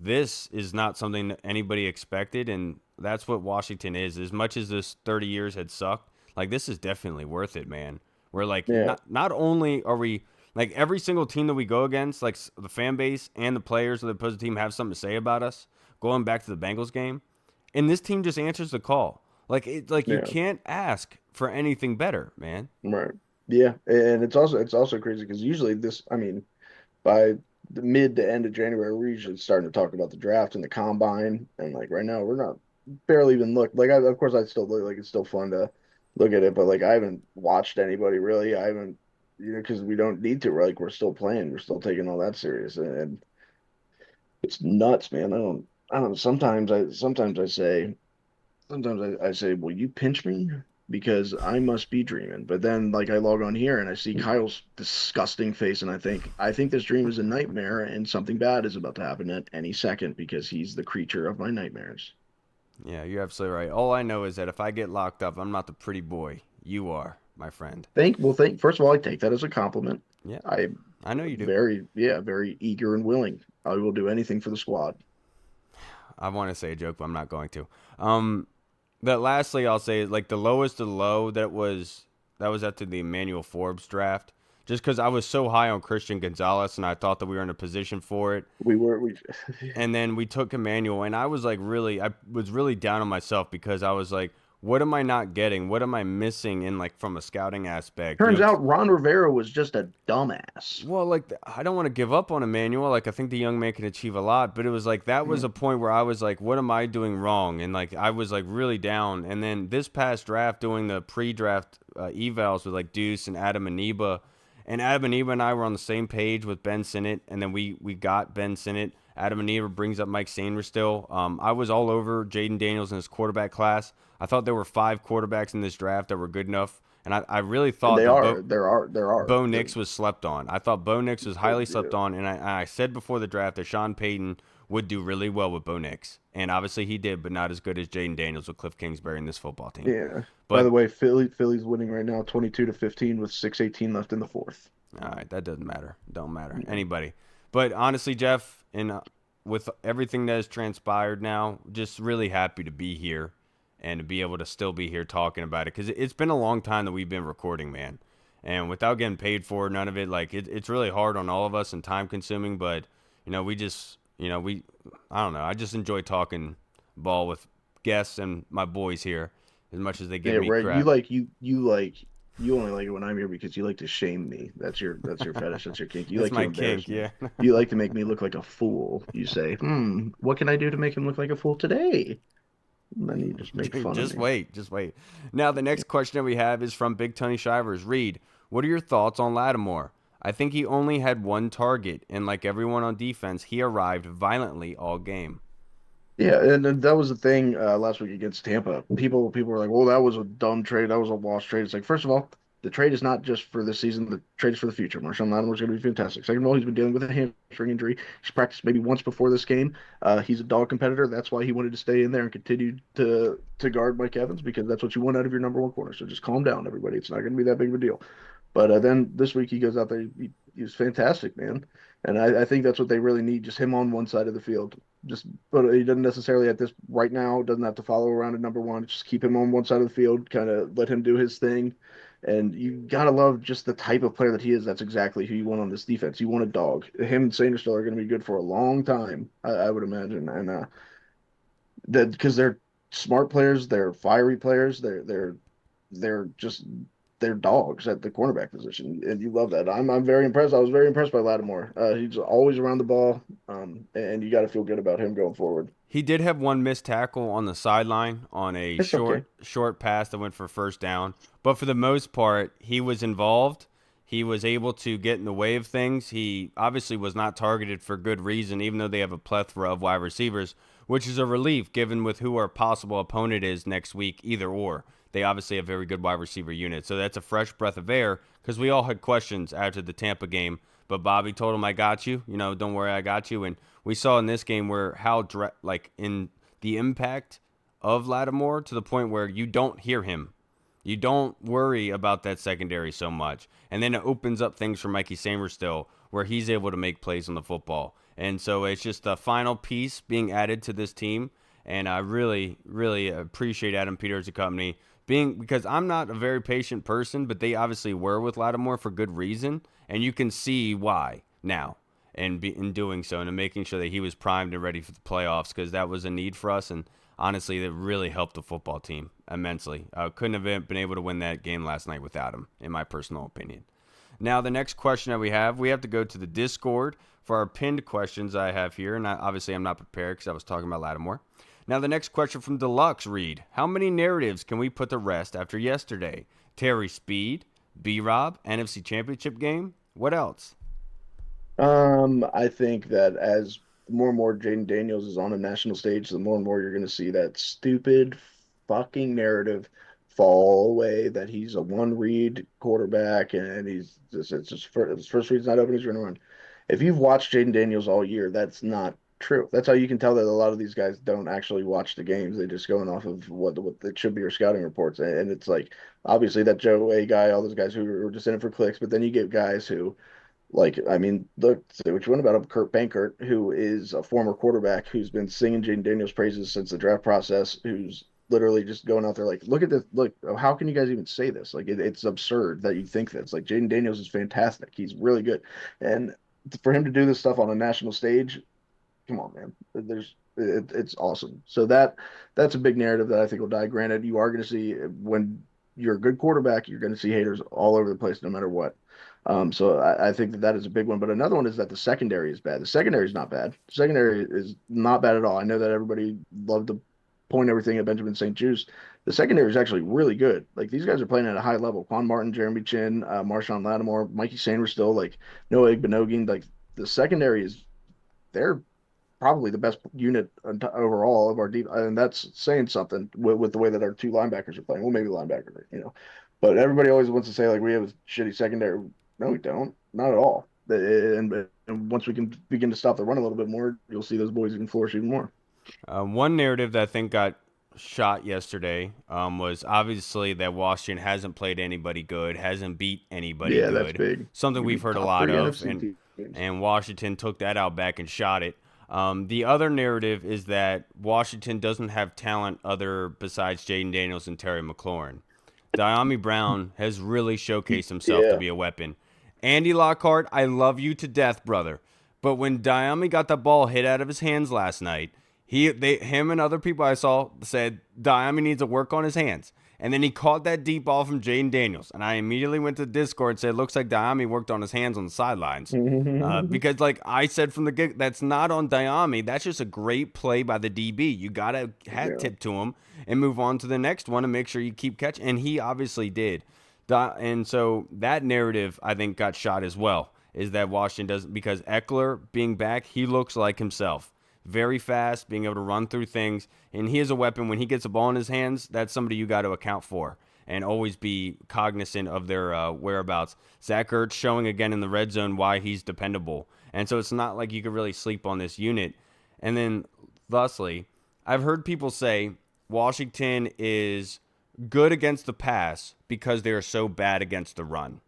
this is not something that anybody expected, and that's what Washington is. As much as this 30 years had sucked, like this is definitely worth it, man. We're like, Yeah. not only are we like every single team that we go against, like the fan base and the players of the opposing team have something to say about us. Going back to the Bengals game, and this team just answers the call. Like you Yeah. can't ask for anything better, man. Right. Yeah, and it's also crazy because usually I mean, by the mid to end of January, we're usually starting to talk about the draft and the combine, and like right now, we're not barely even look. Like, of course, I still look like it's still fun to look at it, but like I haven't watched anybody really. I haven't, because we don't need to. Like, we're still playing, we're still taking all that serious, and it's nuts, man. I don't. Sometimes I say, will you pinch me? Because I must be dreaming. But then like I log on here and I see Kyle's disgusting face and I think this dream is a nightmare and something bad is about to happen at any second because he's the creature of my nightmares. Yeah, you're absolutely right. All I know is that if I get locked up, I'm not the pretty boy. You are, my friend. First of all, I take that as a compliment. Yeah, I'm I know you do. very eager and willing. I will do anything for the squad. I want to say a joke, but I'm not going to. That lastly, I'll say like the lowest of the low that was after the Emmanuel Forbes draft, just because I was so high on Christian Gonzalez and I thought that we were in a position for it. We And then we took Emmanuel, and I was really down on myself because I was like, what am I not getting? What am I missing in like from a scouting aspect? Turns out Ron Rivera was just a dumbass. Well, like I don't want to give up on Emmanuel. Like I think the young man can achieve a lot, but it was like that was a point where I was like, what am I doing wrong? And like I was like really down. And then this past draft, doing the pre-draft evals with like Deuce and Adam Aniba, and Adam Aniba and I were on the same page with Ben Sinnott, and then we got Ben Sinnott. Adam Aniba brings up Mike Sanders still. I was all over Jaden Daniels in his quarterback class. I thought there were 5 quarterbacks in this draft that were good enough, and I really thought there are. Bo Nix was slept on. I thought Bo Nix was highly slept on, and I said before the draft that Sean Payton would do really well with Bo Nix, and obviously he did, but not as good as Jaden Daniels with Cliff Kingsbury in this football team. Yeah. But, by the way, Philly's winning right now, 22-15 with 6:18 left in the fourth. All right, that doesn't matter. Don't matter. Anybody. But honestly, Jeff, and with everything that has transpired now, just really happy to be here and to be able to still be here talking about it, because it's been a long time that we've been recording, man. And without getting paid for none of it, like it's really hard on all of us and time consuming. But we just, I don't know. I just enjoy talking ball with guests and my boys here as much as they give Yeah, me right. crap. You only like it when I'm here because you like to shame me. That's your fetish. That's your kink. You That's like to my embarrass kink, me. yeah. You like to make me look like a fool. You say, what can I do to make him look like a fool today? And then you just make fun of Just me. wait, just wait. Now the next question that we have is from Big Tony Shivers. Reed, what are your thoughts on Lattimore? I think he only had one target, and like everyone on defense, he arrived violently all game. Yeah, and then that was the thing last week against Tampa. People were like, "Well, that was a dumb trade. That was a lost trade." It's like, first of all, the trade is not just for this season. The trade is for the future. Marshawn Lattimore's going to be fantastic. Second of all, he's been dealing with a hamstring injury. He's practiced maybe once before this game. He's a dog competitor. That's why he wanted to stay in there and continue to guard Mike Evans, because that's what you want out of your number one corner. So just calm down, everybody. It's not going to be that big of a deal. But then this week he goes out there. He was fantastic, man. And I think that's what they really need, just him on one side of the field. Just, but he doesn't necessarily at this right now, doesn't have to follow around at number one. Just keep him on one side of the field, kind of let him do his thing. And you gotta love just the type of player that he is. That's exactly who you want on this defense. You want a dog. Him and Sanders still are going to be good for a long time, I would imagine. And that because they're smart players, they're fiery players, they're just they're dogs at the cornerback position, and you love that. I'm very impressed. I was very impressed by Lattimore. He's always around the ball, and you got to feel good about him going forward. He did have one missed tackle on the sideline on a It's okay. short pass that went for first down, but for the most part, he was involved. He was able to get in the way of things. He obviously was not targeted for good reason, even though they have a plethora of wide receivers, which is a relief given with who our possible opponent is next week, either or. They obviously have very good wide receiver unit. So that's a fresh breath of air, because we all had questions after the Tampa game. But Bobby told him, I got you. Don't worry, I got you. And we saw in this game where in the impact of Lattimore to the point where you don't hear him. You don't worry about that secondary so much. And then it opens up things for Mikey Samerstill where he's able to make plays on the football. And so it's just a final piece being added to this team. And I really, really appreciate Adam Peters and company because I'm not a very patient person, but they obviously were with Lattimore for good reason. And you can see why now in doing so, and in making sure that he was primed and ready for the playoffs, because that was a need for us. And honestly, that really helped the football team immensely. Couldn't have been able to win that game last night without him, in my personal opinion. Now, the next question that we have to go to the Discord for our pinned questions I have here. And obviously, I'm not prepared because I was talking about Lattimore. Now, the next question from Deluxe read, how many narratives can we put to rest after yesterday? Terry Speed, B-Rob, NFC Championship game? What else? I think that as more and more Jaden Daniels is on a national stage, the more and more you're going to see that stupid fucking narrative fall away that he's a one read quarterback and it's just his first read's not open, he's going to run. If you've watched Jaden Daniels all year, that's not true. That's how you can tell that a lot of these guys don't actually watch the games. They're just going off of what it should be your scouting reports. And it's like, obviously, that Joe A guy, all those guys who are just in it for clicks, but then you get guys who I mean, look, say what you want about Kurt Bankert, who is a former quarterback who's been singing Jaden Daniels praises since the draft process, who's literally just going out there like, look at this, look, how can you guys even say this? Like, it's absurd that you think this. Like, Jaden Daniels is fantastic. He's really good. And for him to do this stuff on a national stage, come on, man. It's awesome. So that's a big narrative that I think will die. Granted, you are going to see when you're a good quarterback, you're going to see haters all over the place, no matter what. So I think that is a big one. But another one is that the secondary is bad. The secondary is not bad. The secondary is not bad at all. I know that everybody loved to point everything at Benjamin St. Juste. The secondary is actually really good. Like these guys are playing at a high level. Quan Martin, Jeremy Chin, Marshawn Lattimore, Mikey Sanders still, like Noah Igbenogin. Like the secondary is they're probably the best unit overall of our deep, and that's saying something with the way that our two linebackers are playing. Well, maybe linebacker, but everybody always wants to say like we have a shitty secondary. No, we don't. Not at all. And once we can begin to stop the run a little bit more, you'll see those boys can flourish even more. One narrative that I think got shot yesterday was obviously that Washington hasn't played anybody good, hasn't beat anybody Yeah, that's good. big. Something We we've beat heard a top lot three of, NFC teams. and Washington took that out back and shot it. The other narrative is that Washington doesn't have talent other besides Jaden Daniels and Terry McLaurin. Diami Brown has really showcased himself to Yeah. be a weapon. Andy Lockhart, I love you to death, brother. But when Diami got the ball hit out of his hands last night, him and other people I saw said Diami needs to work on his hands. And then he caught that deep ball from Jaden Daniels. And I immediately went to Discord and said, looks like Diami worked on his hands on the sidelines. Because, like I said from the get, that's not on Diami. That's just a great play by the DB. You got to hat Yeah. tip to him and move on to the next one and make sure you keep catching. And he obviously did. And so that narrative, I think, got shot as well, is that Washington doesn't, because Eckler being back, he looks like himself. Very fast, being able to run through things. And he is a weapon. When he gets a ball in his hands, that's somebody you got to account for and always be cognizant of their whereabouts. Zach Ertz showing again in the red zone why he's dependable. And so it's not like you could really sleep on this unit. And then, thusly, I've heard people say Washington is good against the pass because they are so bad against the run.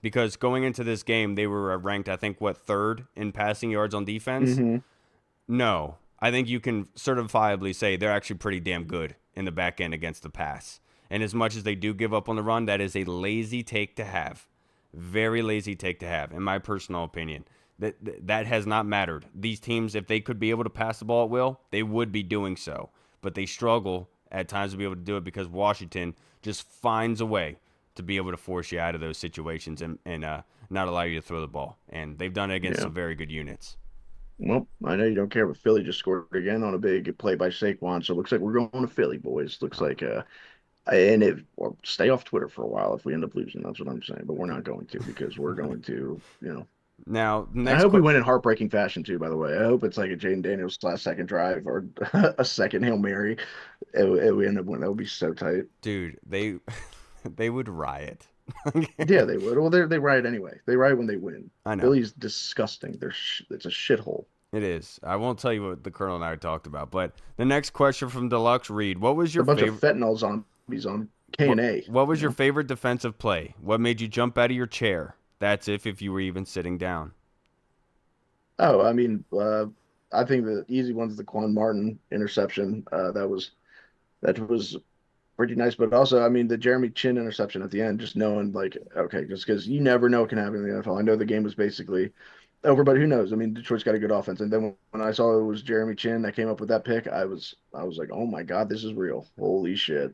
Because going into this game, they were ranked, I think, third in passing yards on defense? Hmm. No. I think you can certifiably say they're actually pretty damn good in the back end against the pass. And as much as they do give up on the run, that is a lazy take to have. Very lazy take to have, in my personal opinion. That has not mattered. These teams, if they could be able to pass the ball at will, they would be doing so. But they struggle at times to be able to do it because Washington just finds a way to be able to force you out of those situations and not allow you to throw the ball. And they've done it against Yeah. some very good units. Well, I know you don't care, but Philly just scored again on a big play by Saquon, so it looks like we're going to Philly, boys. Looks like and it well, stay off Twitter for a while if we end up losing. That's what I'm saying, but we're not going to because we're going to, Now, I next hope we question. win in heartbreaking fashion too. By the way, I hope it's like a Jaden Daniels last second drive or a second Hail Mary. We end up winning. That would be so tight. Dude, they would riot. Yeah, they would. Well, they riot anyway. They riot when they win. I know. Philly's disgusting. It's a shithole. It is. I won't tell you what the Colonel and I talked about, but the next question from Deluxe Reed. What was A your bunch of favorite fentanyl zombies on K what, and A. what was your favorite defensive play? What made you jump out of your chair? That's if you were even sitting down. Oh, I mean, I think the easy one's the Quan Martin interception. That was pretty nice, but also, I mean, the Jeremy Chin interception at the end, just knowing like, okay, just because you never know what can happen in the NFL. I know the game was basically over, but who knows? I mean, Detroit's got a good offense, and then when I saw it was Jeremy Chin that came up with that pick, I was like, oh my God, this is real. Holy shit.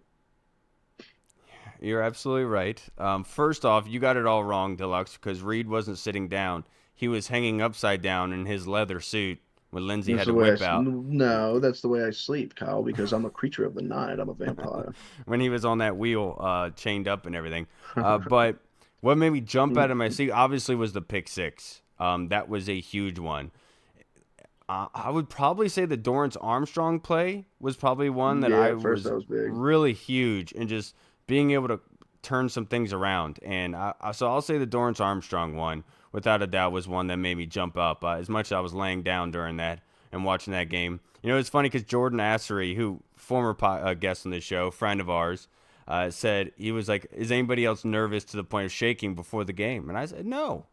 You're absolutely right. First off, you got it all wrong, Deluxe, because Reed wasn't sitting down. He was hanging upside down in his leather suit when Lindsay That's had the to way whip out. no, that's the way I sleep, Kyle, because I'm a creature of the night. I'm a vampire. When he was on that wheel, chained up and everything. But what made me jump out of my seat, obviously, was the pick six. That was a huge one. I would probably say the Dorrance Armstrong play was probably one that Yeah, I at first was that was big. really huge and just being able to turn some things around. And so I'll say the Dorrance Armstrong one, without a doubt, was one that made me jump up as much as I was laying down during that and watching that game. You know, it's funny because Jordan Assery, who former guest on the show, friend of ours, said he was like, "Is anybody else nervous to the point of shaking before the game?" And I said, "No.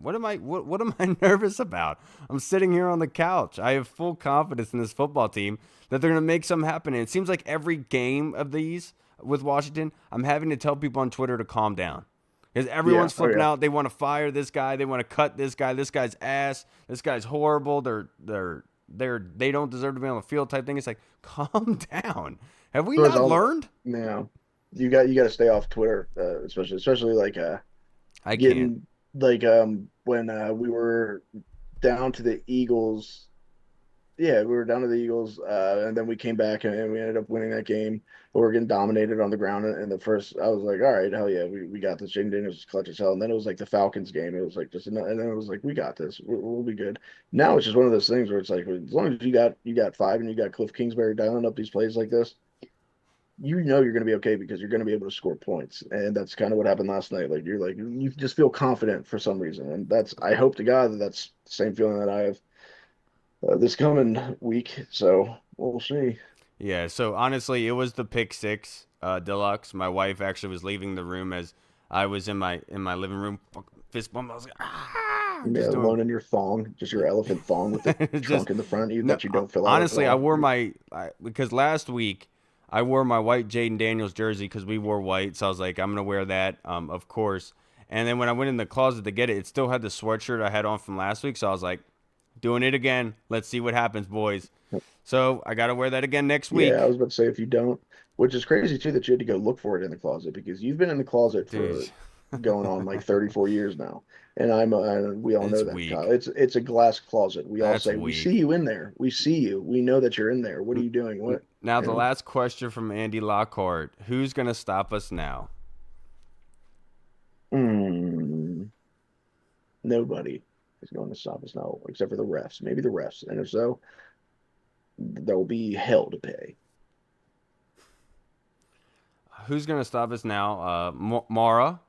What am I nervous about? I'm sitting here on the couch. I have full confidence in this football team that they're going to make something happen." And it seems like every game of these with Washington, I'm having to tell people on Twitter to calm down. Because everyone's Yeah, oh flipping yeah. out. They want to fire this guy. They want to cut this guy. This guy's ass. This guy's horrible. They don't deserve to be on the field type thing. It's like, calm down. Have we So it's not all learned? now. You got to stay off Twitter, especially like I can't. getting like when we were down to the Eagles. Yeah, we were down to the Eagles, and then we came back and we ended up winning that game. But we're getting dominated on the ground in the first. I was like, all right, hell yeah, we got this. Jaden Daniels was clutch as hell. And then it was like the Falcons game. It was like just, and then it was like we got this. We'll be good. Now it's just one of those things where it's like as long as you got five and you got Cliff Kingsbury dialing up these plays like this, you know you're going to be okay because you're going to be able to score points. And that's kind of what happened last night. Like you just feel confident for some reason, and that's I hope to God that that's the same feeling that I have this coming week. So we'll see. Yeah, so honestly, it was the pick six, Deluxe. My wife actually was leaving the room as I was in my living room, fist bump. I was like, ah! Yeah, just doing alone in your thong, just your elephant thong with the just trunk in the front of you no. that you don't fill out at Honestly, all. because last week I wore my white Jaden Daniels jersey because we wore white, so I was like, I'm gonna wear that, of course. And then when I went in the closet to get it, it still had the sweatshirt I had on from last week, so I was like, doing it again. Let's see what happens, boys. So I gotta wear that again next Yeah, I week, was about to say if you don't, which is crazy too that you had to go look for it in the closet because you've been in the closet dude. for going on like 34 years now. And we all know It's that, Kyle. weak. It's a glass closet. We all That's say, we see weak. you in there. We see you. We know that you're in there. What are you doing? What? Now You the know? last question from Andy Lockhart: who's gonna stop us now? Hmm, nobody is going to stop us now, except for the refs. Maybe the refs. And if so, there'll be hell to pay. Who's gonna stop us now? Mara,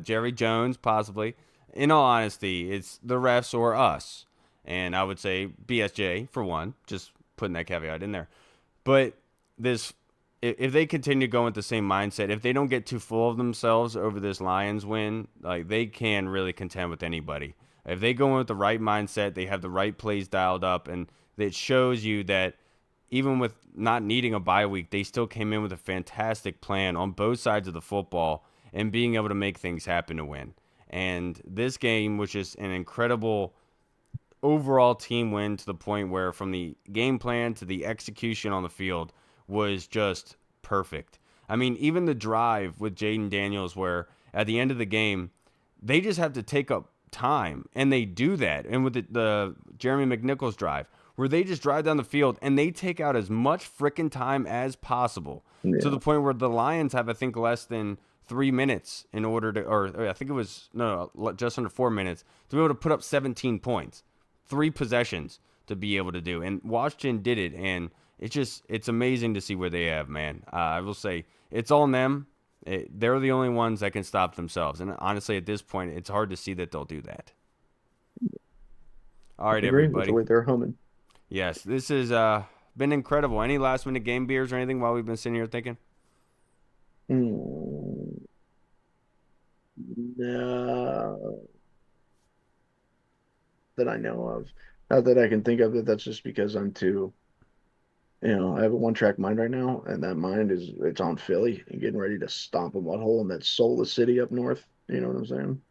Jerry Jones, possibly. In all honesty, it's the refs or us, and I would say BSJ for one. Just putting that caveat in there. But this, if they continue going with the same mindset, if they don't get too full of themselves over this Lions win, like they can really contend with anybody. If they go in with the right mindset, they have the right plays dialed up, and it shows you that even with not needing a bye week, they still came in with a fantastic plan on both sides of the football and being able to make things happen to win. And this game was just an incredible overall team win to the point where from the game plan to the execution on the field was just perfect. I mean, even the drive with Jaden Daniels where at the end of the game, they just have to take up time and they do that. And with the Jeremy McNichols drive where they just drive down the field and they take out as much freaking time as possible to Yeah. the point where the Lions have, I think, less than 3 minutes in order to, or I think it was, no, just under 4 minutes to be able to put up 17 points. 3 possessions to be able to do. And Washington did it, and it's amazing to see where they have, man. I will say it's all on them. They're the only ones that can stop themselves. And honestly, at this point, it's hard to see that they'll do that. All right, I agree with the everybody. way they're humming. Yes, this has been incredible. Any last minute game beers or anything while we've been sitting here thinking? Hmm. No, that I know of. Not that I can think of it. That's just because I'm too, I have a one-track mind right now, and that mind it's on Philly and getting ready to stomp a mud hole in that soulless city up north. You know what I'm saying?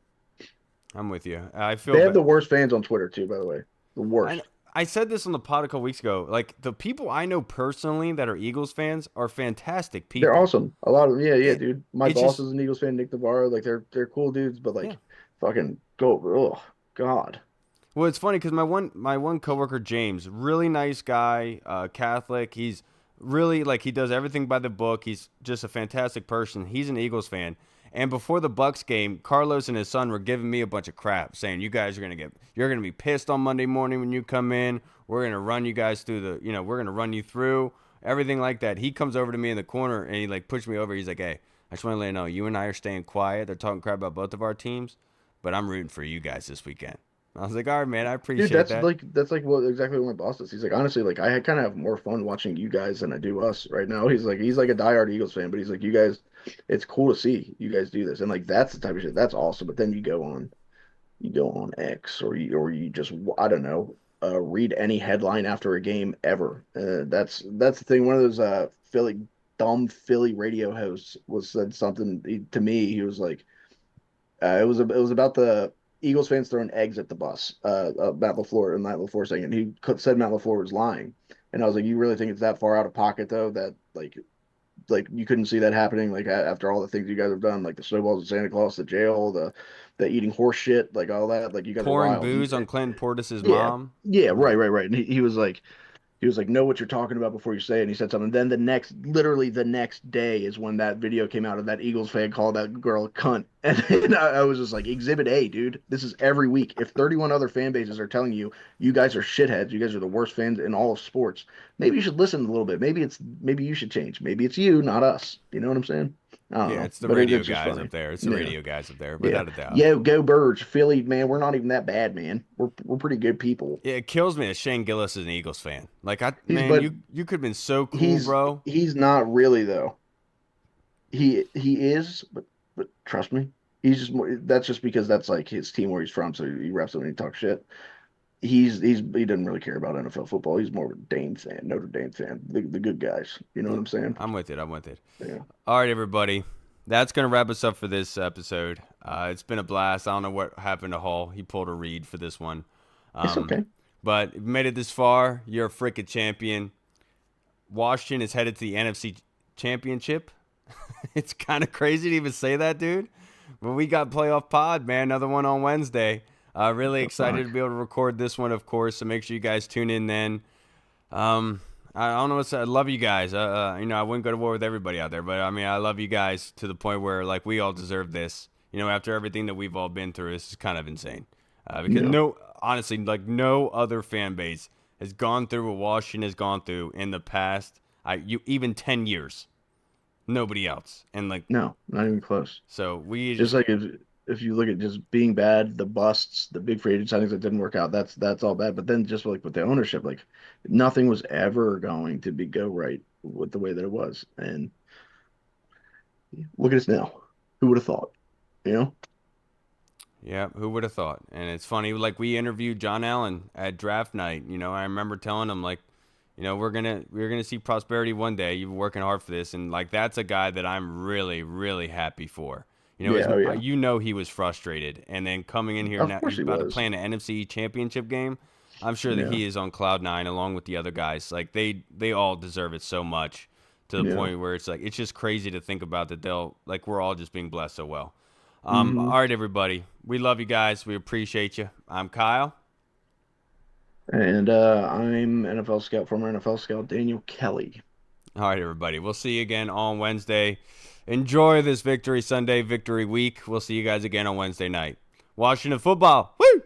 I'm with you. I feel They have bad. the worst fans on Twitter too, by the way. The I worst. I said this on the pod a couple weeks ago. Like the people I know personally that are Eagles fans are fantastic They're people. awesome. A lot of yeah, It dude. My it's boss just is an Eagles fan, Nick Navarro. Like they're cool dudes, but yeah. like fucking go. Oh God. Well, it's funny because my one coworker James, really nice guy, Catholic. He's really like he does everything by the book. He's just a fantastic person. He's an Eagles fan. And before the Bucks game, Carlos and his son were giving me a bunch of crap, saying you're gonna be pissed on Monday morning when you come in. We're gonna run you guys through we're gonna run you through everything like that. He comes over to me in the corner and he like pushed me over. He's like, hey, I just want to let you know, you and I are staying quiet. They're talking crap about both of our teams, but I'm rooting for you guys this weekend. I was like, all right, man, I Dude, appreciate that. that's like what exactly what my boss does. He's like, honestly, like I kind of have more fun watching you guys than I do us right now. He's like a diehard Eagles fan, but he's like, you guys, it's cool to see you guys do this, and like that's the type of shit that's awesome. But then you go on X or you just I don't know, read any headline after a game ever. That's the thing. One of those Philly radio hosts said something to me. He was like. It was about the Eagles fans throwing eggs at the bus. Matt LaFleur saying, and said Matt LaFleur was lying, and I was like, you really think it's that far out of pocket though that like you couldn't see that happening like after all the things you guys have done, like the snowballs of Santa Claus, the jail, the eating horse shit, like all that, like you guys are Pouring wild. booze on Clinton Portis's Yeah, mom. yeah, Yeah. right. And he was like, know what you're talking about before you say it. And he said something. Then literally the next day is when that video came out of that Eagles fan called that girl a cunt. And then I was just like, Exhibit A, dude. This is every week. If 31 other fan bases are telling you, you guys are shitheads, you guys are the worst fans in all of sports, maybe you should listen a little bit. Maybe you should change. Maybe it's you, not us. You know what I'm saying? I don't Yeah, know. it's the But radio it's just guys up funny. there. It's the Yeah. radio guys up there, Yeah. without a doubt. Yo, go Birds. Philly, man, we're not even that bad, man. We're pretty good people. Yeah, it kills me that Shane Gillis is an Eagles fan. Like He's man, but you could have been so cool, he's bro. he's not really though. He is, but trust me, He's just more, that's just because that's like his team where he's from, so he reps them and he talks shit. He doesn't really care about NFL football. He's more of a Dame fan, Notre Dame fan, the good guys. You know Yeah, what I'm saying? I'm with it. I'm with it. Yeah. All right, everybody. That's going to wrap us up for this episode. It's been a blast. I don't know what happened to Hall. He pulled a Reed for this one. It's okay. But if you made it this far, you're a freaking champion. Washington is headed to the NFC Championship. It's kind of crazy to even say that, dude. But we got playoff pod, man. Another one on Wednesday. Really excited to be able to record this one, of course. So make sure you guys tune in then. I don't know what to say. I love you guys. I wouldn't go to war with everybody out there, but I mean, I love you guys to the point where like we all deserve this. After everything that we've all been through, this is kind of insane. Because honestly, like no other fan base has gone through what Washington has gone through in the past. Even 10 years. Nobody else. And like No, not even close. So we just like if you look at just being bad, the busts, the big free agent signings that didn't work out, that's all bad. But then just like with the ownership, like nothing was ever going to go right with the way that it was. And look at us now. Who would have thought? You know? Yeah, who would have thought? And it's funny, like we interviewed John Allen at draft night. I remember telling him like, we're gonna see prosperity one day. You've been working hard for this, and like that's a guy that I'm really, really happy for. He was frustrated, and then coming in here now, he's about to play in an NFC Championship game. I'm sure that he is on cloud nine along with the other guys. Like they all deserve it so much to the point where it's like it's just crazy to think about that we're all just being blessed so well. All right, everybody, we love you guys. We appreciate you. I'm Kyle. And I'm former NFL scout Daniel Kelly. All right, everybody. We'll see you again on Wednesday. Enjoy this Victory Sunday, Victory Week. We'll see you guys again on Wednesday night. Washington football. Woo!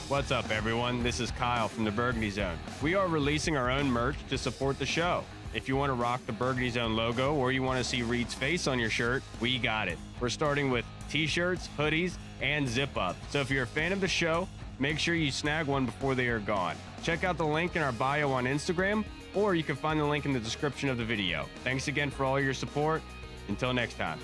What's up, everyone? This is Kyle from the Burgundy Zone. We are releasing our own merch to support the show. If you want to rock the Burgundy Zone logo or you want to see Reed's face on your shirt, we got it. We're starting with t-shirts, hoodies, and zip-up. So if you're a fan of the show, make sure you snag one before they are gone. Check out the link in our bio on Instagram, or you can find the link in the description of the video. Thanks again for all your support. Until next time.